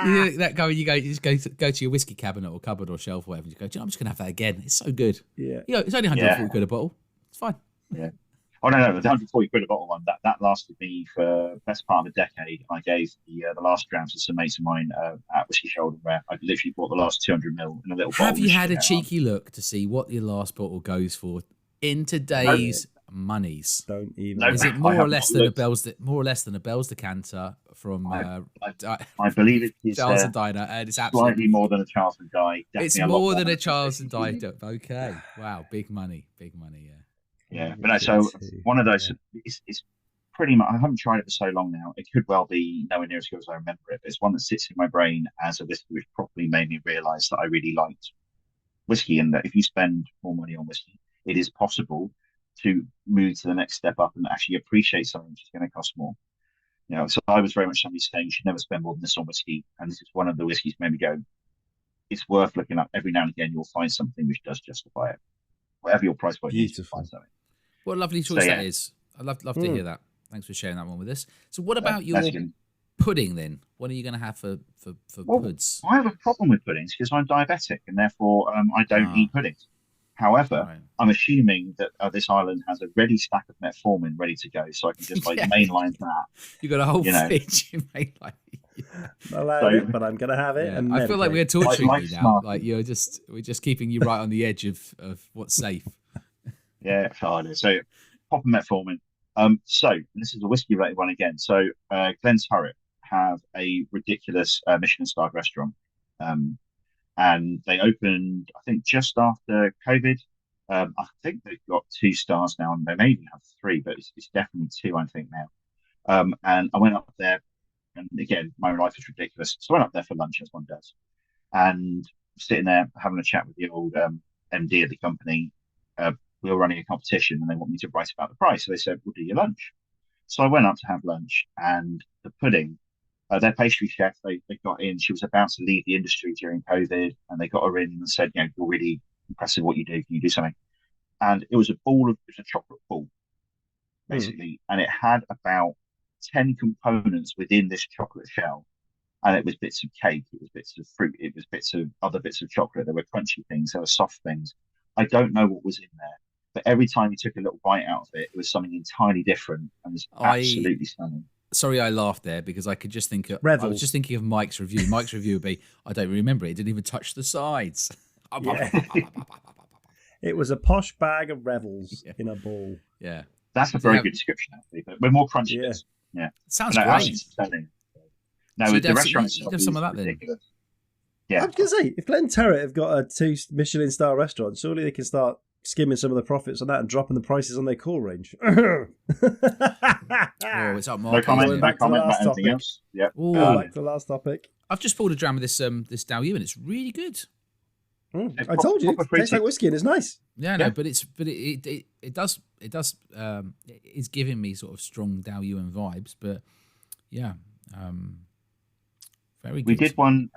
You just go to your whiskey cabinet or cupboard or shelf or whatever. And you go, "Do you know, I'm just gonna have that again. It's so good. Yeah. It's only 140 quid a bottle. It's fine. Yeah. Oh no, the 140 quid a bottle one that lasted me for the best part of a decade. I gave the last Drams to some mates of mine at Whiskey Shoulder, where I literally bought the last 200 ml in a little bottle. Have you had a cheeky look to see what your last bottle goes for in today's monies? Don't even. Is it more or less than a Bell's decanter from I believe it is Charles and Diner, and it's absolutely slightly more than a Charles and Guy. It's more than a Charles and Diner. Okay, wow, big money, yeah. Yeah, but no, so one of those, it's pretty much, I haven't tried it for so long now. It could well be nowhere near as good as I remember it, but it's one that sits in my brain as a whiskey, which probably made me realise that I really liked whiskey, and that if you spend more money on whiskey, it is possible to move to the next step up and actually appreciate something which is going to cost more. You know, so I was very much somebody saying you should never spend more than this on whiskey, and this is one of the whiskies made me go, it's worth looking up. Every now and again, you'll find something which does justify it. Whatever your price point is, you'll find something. What a lovely choice that is. I'd love to hear that. Thanks for sharing that one with us. So what about your pudding then? What are you going to have for puds? I have a problem with puddings because I'm diabetic and therefore I don't eat puddings. However, I'm assuming that this island has a ready stack of metformin ready to go, so I can just mainline that. You've got a whole fridge in mainline. But I'm going to have it. Yeah. I feel like we're torturing you now. Like we're just keeping you right on the edge of what's safe. Yeah, so proper metformin. So and this is a whiskey related one again. So Glen Turret have a ridiculous Michelin-starred restaurant, and they opened, I think, just after COVID. I think they've got 2 stars now, and they may even have 3, but it's definitely 2, I think now. And I went up there, and again, my life is ridiculous. So I went up there for lunch, as one does, and sitting there having a chat with the old MD of the company. We were running a competition and they want me to write about the price. So they said, we'll do your lunch. So I went up to have lunch, and the pudding, their pastry chef, they got in. She was about to leave the industry during COVID, and they got her in and said, you're really impressive what you do. Can you do something? And it was a chocolate ball, basically. And it had about 10 components within this chocolate shell. And it was bits of cake, it was bits of fruit, it was bits of other bits of chocolate. There were crunchy things, there were soft things. I don't know what was in there. But every time you took a little bite out of it, it was something entirely different and was absolutely stunning. Sorry, I laughed there because I could just think of. Revels. I was just thinking of Mike's review. Mike's review would be, I don't remember it. It didn't even touch the sides. It was a posh bag of Revels in a bowl. Yeah, that's a very good description, actually. But we're more crunchy. Yeah, sounds great. No, the restaurant you have some of that ridiculous. Yeah, I was going to say, if Glen Turret have got a 2 Michelin star restaurant, surely they can start skimming some of the profits on that and dropping the prices on their core range. It's up, Mark. No comment about anything else. Yeah. Back to the last topic. I've just pulled a dram of this Dao and it's really good. I told you, it tastes like whiskey and it's nice. Yeah, no, but it does it's giving me sort of strong Dao Yuan vibes, but yeah, very good. We did one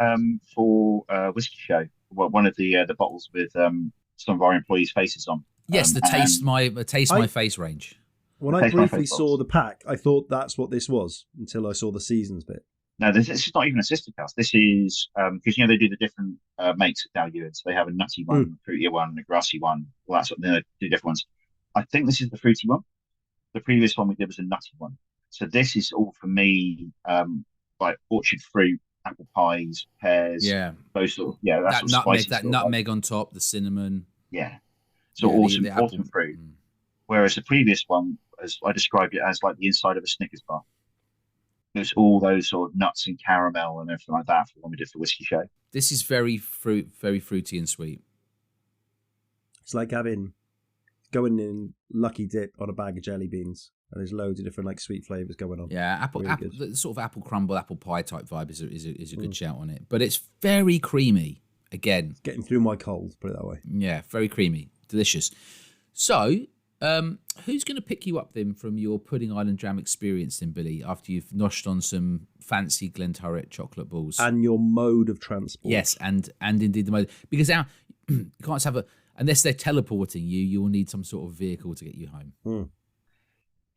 for Whiskey Show. Well, one of the bottles with some of our employees' faces on. Yes, the taste my face range. When I briefly saw the pack, I thought that's what this was until I saw the seasons bit. No, this is not even a sister cast. This is because they do the different makes of Dao Yuan. So they have a nutty one, a fruity one, a grassy one. Well, that's what they do different ones. I think this is the fruity one. The previous one we did was a nutty one. So this is all for me, like orchard fruit, apple pies, pears. Yeah, those sort of that nutmeg on top, the cinnamon. Yeah, so autumn fruit. Whereas the previous one, as I described it as like the inside of a Snickers bar. There's all those sort of nuts and caramel and everything like that for when we did the Whiskey Show. This is very fruity and sweet. It's like going in Lucky Dip on a bag of jelly beans, and there's loads of different like sweet flavors going on. Yeah, the sort of apple crumble, apple pie type vibe is a good shout on it. But it's very creamy. Again, it's getting through my cold. Put it that way. Yeah, very creamy, delicious. So. Who's going to pick you up then from your Pudding Island Dram experience then, Billy, after you've noshed on some fancy Glen Turret chocolate balls? And your mode of transport. Yes, and indeed the mode. Because now, you can't have unless they're teleporting you, you'll need some sort of vehicle to get you home.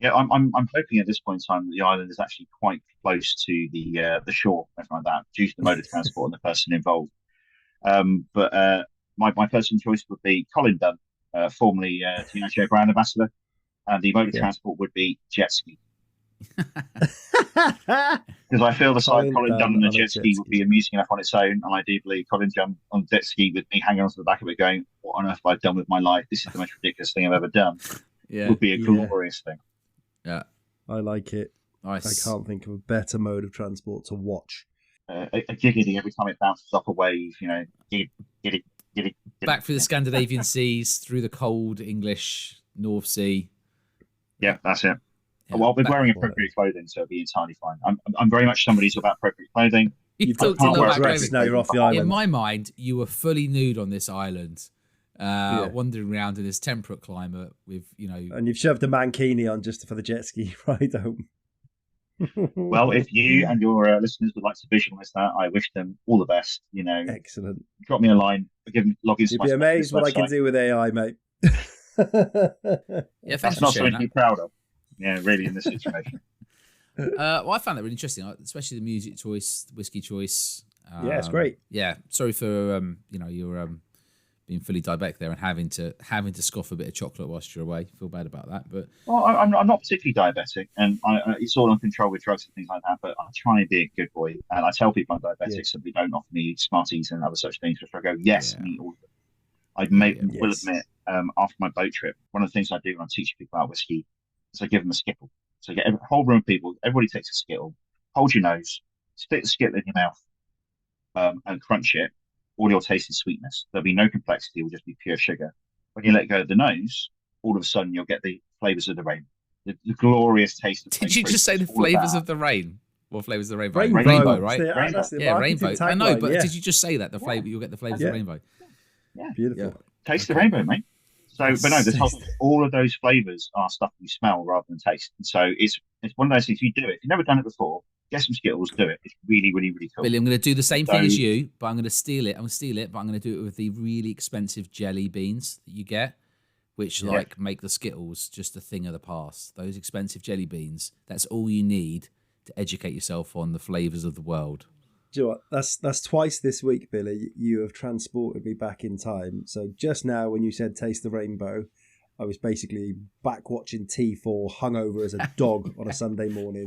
Yeah, I'm hoping at this point in time that the island is actually quite close to the shore, everything like that, due to the mode of transport and the person involved. But my person choice would be Colin Dunn, formerly Diageo brand ambassador, and the mode of transport would be jet ski. Because I feel the sight Colin Dunn on a jet ski would be amusing enough on its own, and I do believe Colin Dunn on jet ski with me hanging onto the back of it going, what on earth have I done with my life? This is the most ridiculous thing I've ever done. Yeah. Would be a glorious thing. Yeah. I like it. Nice. I can't think of a better mode of transport to watch. A giggity every time it bounces off a wave, giddy. Back through the Scandinavian seas, through the cold English North Sea. Yeah, that's it. Yeah, well, I'll be wearing appropriate clothing, so it'll be entirely fine. I'm very much somebody who's about appropriate clothing. You've talked talked about about dress, now you're off the island. In my mind, you were fully nude on this island, wandering around in this temperate climate with, And you've shoved a mankini on just for the jet ski ride home. Well, if you and your listeners would like to visualise that, I wish them all the best. Excellent. Drop me a line. Log into You'd my be amazed what I can website. do with AI, mate. Yeah, thanks That's for not sharing something to be proud of. Yeah, really, in this situation. Well, I found that really interesting, especially the music choice, the whiskey choice. Yeah, it's great. Yeah, sorry for you're being fully diabetic there and having to scoff a bit of chocolate whilst you're away. Feel bad about that, but Well, I'm not particularly diabetic, and it's all on control with drugs and things like that. But I try and be a good boy, and I tell people I'm diabetic, so they don't offer me Smarties and other such things. Which I go, yes, eat all of them. Will admit, after my boat trip, one of the things I do when I teach people about whiskey is I give them a skittle. So you get a whole room of people, everybody takes a skittle, hold your nose, stick the skittle in your mouth, and crunch it. All you'll taste is sweetness. There'll be no complexity. It will just be pure sugar. When you let go of the nose, all of a sudden you'll get the flavours of the rain, the glorious taste of. Did you just say the flavours of the rain? What flavours of the rainbow? Rainbow, right? Rainbow. I know, but did you just say that you'll get the flavours of the rainbow? Yeah, beautiful. Yeah. Taste the rainbow, mate. So, but no, all of those flavours are stuff you smell rather than taste. And so it's one of those things. You do it. If you've never done it before, get some Skittles, do it. It's really, really, really cool. Billy, I'm going to do the same thing as you, but I'm going to steal it. But I'm going to do it with the really expensive jelly beans that you get, which make the Skittles just a thing of the past. Those expensive jelly beans, that's all you need to educate yourself on the flavours of the world. Do you know what? That's twice this week, Billy. You have transported me back in time. So just now when you said taste the rainbow, I was basically back watching T4 hungover as a dog on a Sunday morning.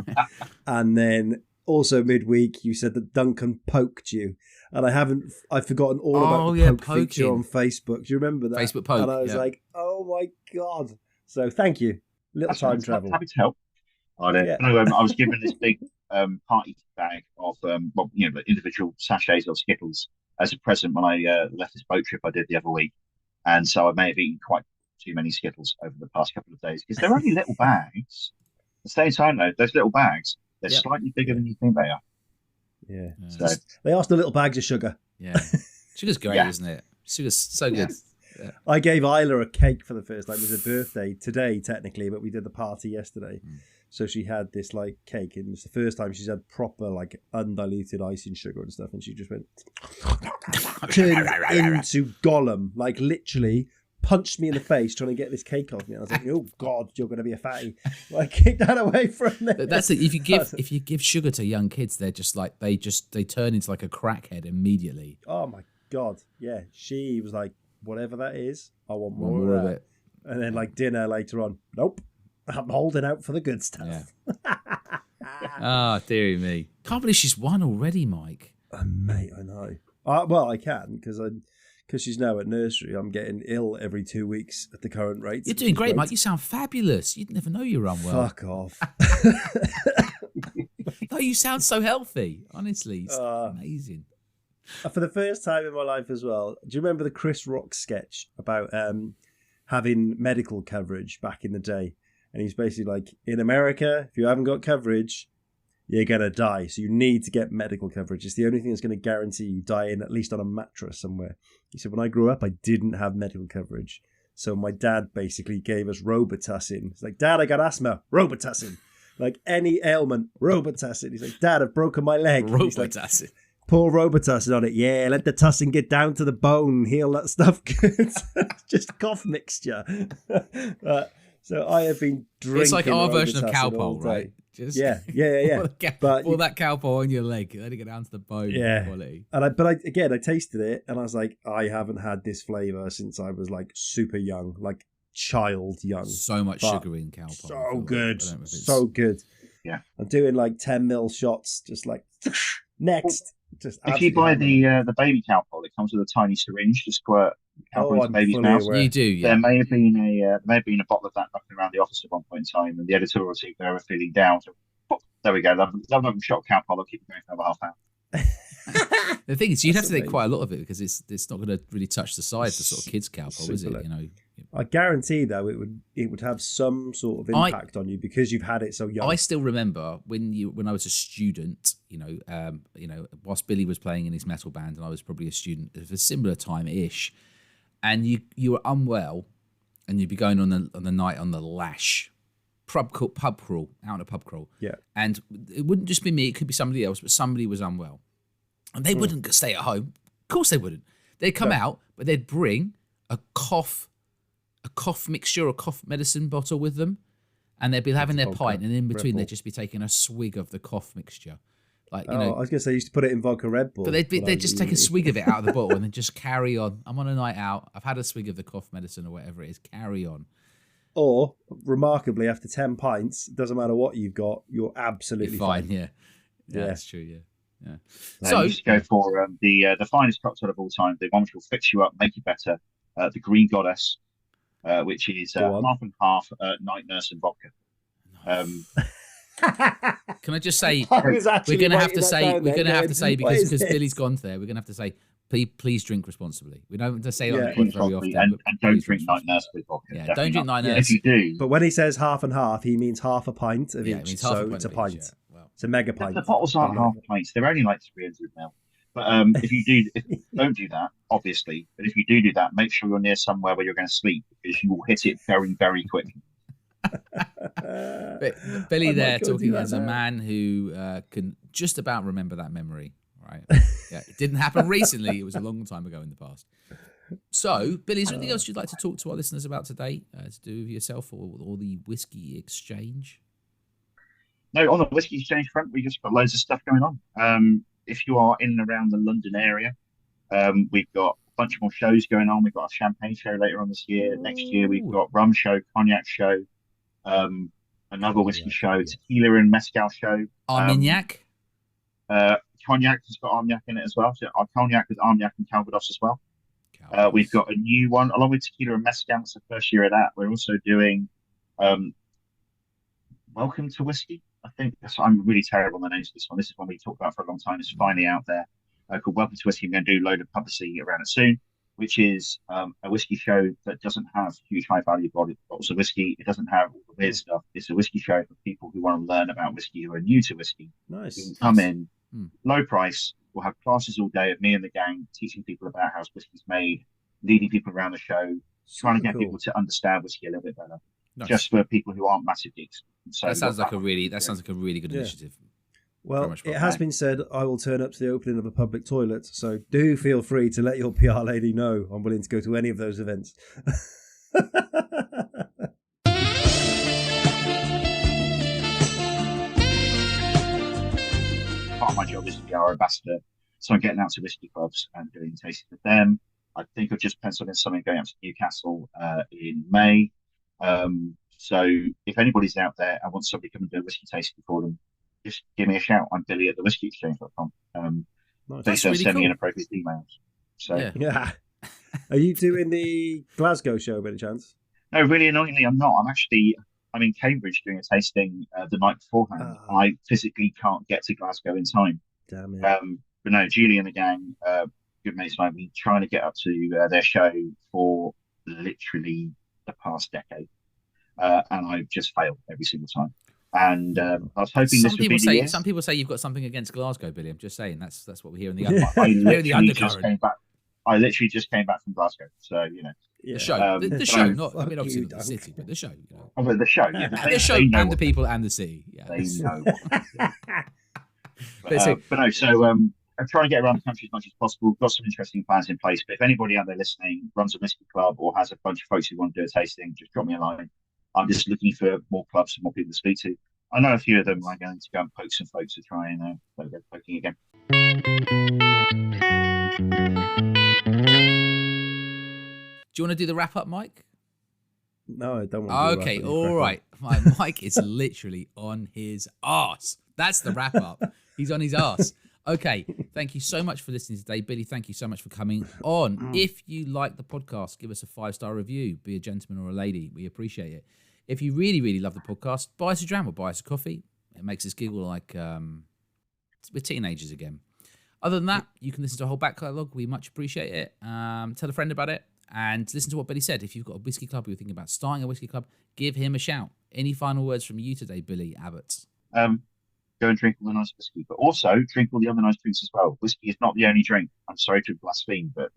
And then also midweek, you said that Duncan poked you. And I've forgotten all about the poke feature on Facebook. Do you remember that? Facebook poke. And I was like, oh my God. So thank you. That's time travel. Happy to help. I was given this big party bag of individual sachets of Skittles as a present when I left this boat trip I did the other week. And so I may have eaten quite too many Skittles over the past couple of days because they're only little bags. At the same time, though, those little bags, they're slightly bigger than you think they are. Yeah. So, they asked the little bags of sugar. Yeah. Sugar's great, isn't it? Sugar's so good. Yeah. I gave Isla a cake for the first time. It was her birthday today, technically, but we did the party yesterday. So she had this cake, and it's the first time she's had proper undiluted icing sugar and stuff, and she just went turned into Gollum, literally punched me in the face trying to get this cake off me. I was like, oh God, you're going to be a fatty. Kick that away from me. That's it. If you give sugar to young kids, they're just they turn into a crackhead immediately. Oh my God, yeah. She was like, whatever that is, I want more of it. And then dinner later on, nope. I'm holding out for the good stuff. Yeah. Dearie me. Can't believe she's won already, Mike. Mate, I know. Well, I can, because she's now at nursery. I'm getting ill every 2 weeks at the current rate. You're doing great, Mike. You sound fabulous. You'd never know you're unwell. Fuck off. No, you sound so healthy. Honestly, it's amazing. For the first time in my life as well, do you remember the Chris Rock sketch about having medical coverage back in the day? And he's basically in America, if you haven't got coverage, you're going to die. So you need to get medical coverage. It's the only thing that's going to guarantee you dying, at least on a mattress somewhere. He said, when I grew up, I didn't have medical coverage. So my dad basically gave us Robitussin. It's like, Dad, I got asthma. Robitussin. Any ailment, Robitussin. He's like, Dad, I've broken my leg. Robitussin. Pour Robitussin on it. Yeah, let the tussin get down to the bone. Heal that stuff good. Just cough mixture. So I have been drinking. It's like our version of Robitussin all cowpole, day. right? Just Yeah. Pour that cowpole on your leg, let it get down to the bone. Yeah. Quality. And I tasted it and I was like, I haven't had this flavour since I was like super young, like child young. So much sugar in cowpole. So good. Like. So good. Yeah. I'm doing like 10 ml shots, just like next. Just if you buy the baby cowpole, it comes with a tiny syringe to squirt cowpole into baby's mouth. You do, yeah. There may have been a bottle of that knocking around the office at one point in time, and the editorial team they were feeling down. So, there we go. Love shot of cowpole. I'll keep it going for another half hour. The thing is, you'd have to take quite a lot of it because it's not going to really touch the sides of sort of kids' cowpole, is it? Low. You know. I guarantee though it would have some sort of impact on you because you've had it so young. I still remember when I was a student, whilst Billy was playing in his metal band and I was probably a student of a similar time-ish, and you were unwell and you'd be going on the night on the lash pub crawl out on a pub crawl. Yeah. And it wouldn't just be me, it could be somebody else, but somebody was unwell. And they wouldn't stay at home. Of course they wouldn't. They'd come out, but they'd bring a cough mixture or cough medicine bottle with them, and they'd be having their pint, and in between they'd just be taking a swig of the cough mixture. Like, I was going to say, I used to put it in vodka Red Bull. But they'd just take a swig of it out of the bottle and then just carry on. I'm on a night out. I've had a swig of the cough medicine or whatever it is. Carry on. Or, remarkably, after 10 pints, it doesn't matter what you've got, you're absolutely fine. Yeah, that's true, yeah. So you should go for the finest cocktail of all time, the one which will fix you up, make you better, the Green Goddess, which is half and half night nurse and vodka. Can I just say we're going to have to say because Billy's gone there, we're going to have to say please drink responsibly. We don't have to say that very often. And don't drink night nurse with vodka. Yeah, don't drink night nurse. If you do, but when he says half and half, he means half a pint of each. It means half it's a pint. Yeah. Well, it's a mega pint. The bottles aren't half pints; they're only like 300 ml. But if you don't do that, obviously. But if you do that, make sure you're near somewhere where you're going to sleep because you will hit it very, very quickly. Billy there talking as a man who can just about remember that memory, right? Yeah, it didn't happen recently. It was a long time ago in the past. So, Billy, is there anything else you'd like to talk to our listeners about today to do with yourself or the Whisky Exchange? No, on the Whisky Exchange front, we just got loads of stuff going on. If you are in and around the London area, we've got a bunch more shows going on. We've got a champagne show later on this year. Next year, we've got rum show, cognac show, another whiskey show, tequila and mezcal show. Armagnac? Cognac has got Armagnac in it as well. So our cognac with Armagnac and Calvados as well. We've got a new one, along with tequila and mezcal. It's the first year of that. We're also doing Welcome to Whisky. I think I'm really terrible on the names of this one. This is one we talked about for a long time. It's finally out there. Called Welcome to Whisky. I'm going to do a load of publicity around it soon, which is a whiskey show that doesn't have huge high value bottles of whiskey. It doesn't have all the weird stuff. It's a whiskey show for people who want to learn about whiskey, who are new to whiskey. Nice. You can come in, low price. We'll have classes all day of me and the gang teaching people about how whiskey's made, leading people around the show, trying to get people to understand whiskey a little bit better. Nice. Just for people who aren't massive geeks. So that sounds like a really good initiative. Well, it has been said I will turn up to the opening of a public toilet, so do feel free to let your PR lady know I'm willing to go to any of those events. Part of my job is to be our ambassador, so I'm getting out to whiskey clubs and doing tastings with them. I think I've just penciled in something going up to Newcastle in May. So if anybody's out there and wants somebody to come and do a whiskey tasting for them, just give me a shout. I'm Billy at thewhiskeyexchange.com. Please send me inappropriate emails. So yeah. Are you doing the Glasgow show by any chance? No, really annoyingly, I'm not. I'm in Cambridge doing a tasting the night beforehand. I physically can't get to Glasgow in time. Damn it. But no, Julie and the gang, good mates of mine, been trying to get up to their show for literally the past decade. And I've just failed every single time. And I was hoping this would be the year. Some people say you've got something against Glasgow, Billy. I'm just saying that's what we hear in the undercurrent. I literally just came back from Glasgow, so you know the show, the show. Not obviously not the city, but the show. You know. Oh, the show, yeah. The show and the people and the city. Yeah, they know. But no, so I'm trying to get around the country as much as possible. We've got some interesting plans in place. But if anybody out there listening runs a whiskey club or has a bunch of folks who want to do a tasting, just drop me a line. I'm just looking for more clubs and more people to speak to. I know a few of them. I'm going to go and poke some folks to try and go poking again. Do you want to do the wrap up, Mike? No, I don't want to. Okay, all right. My Mike is literally on his arse. That's the wrap up. He's on his arse. Okay, thank you so much for listening today. Billy, thank you so much for coming on. If you like the podcast, give us a 5-star review. Be a gentleman or a lady. We appreciate it. If you really, really love the podcast, buy us a dram or buy us a coffee. It makes us giggle like we're teenagers again. Other than that, you can listen to a whole back catalogue. We much appreciate it. Tell a friend about it. And listen to what Billy said. If you've got a whiskey club, you're thinking about starting a whiskey club, give him a shout. Any final words from you today, Billy Abbott? Go and drink all the nice whiskey, but also drink all the other nice drinks as well. Whiskey is not the only drink. I'm sorry to blaspheme, but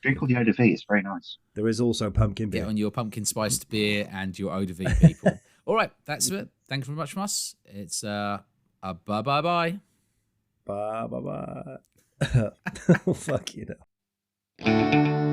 drink all the eau de vie. It's very nice. There is also pumpkin beer. Get on your pumpkin spiced beer and your eau de vie, people. All right, that's it. Thank you very much from us. It's a bye-bye-bye. Bye-bye-bye. Oh, fuck you know.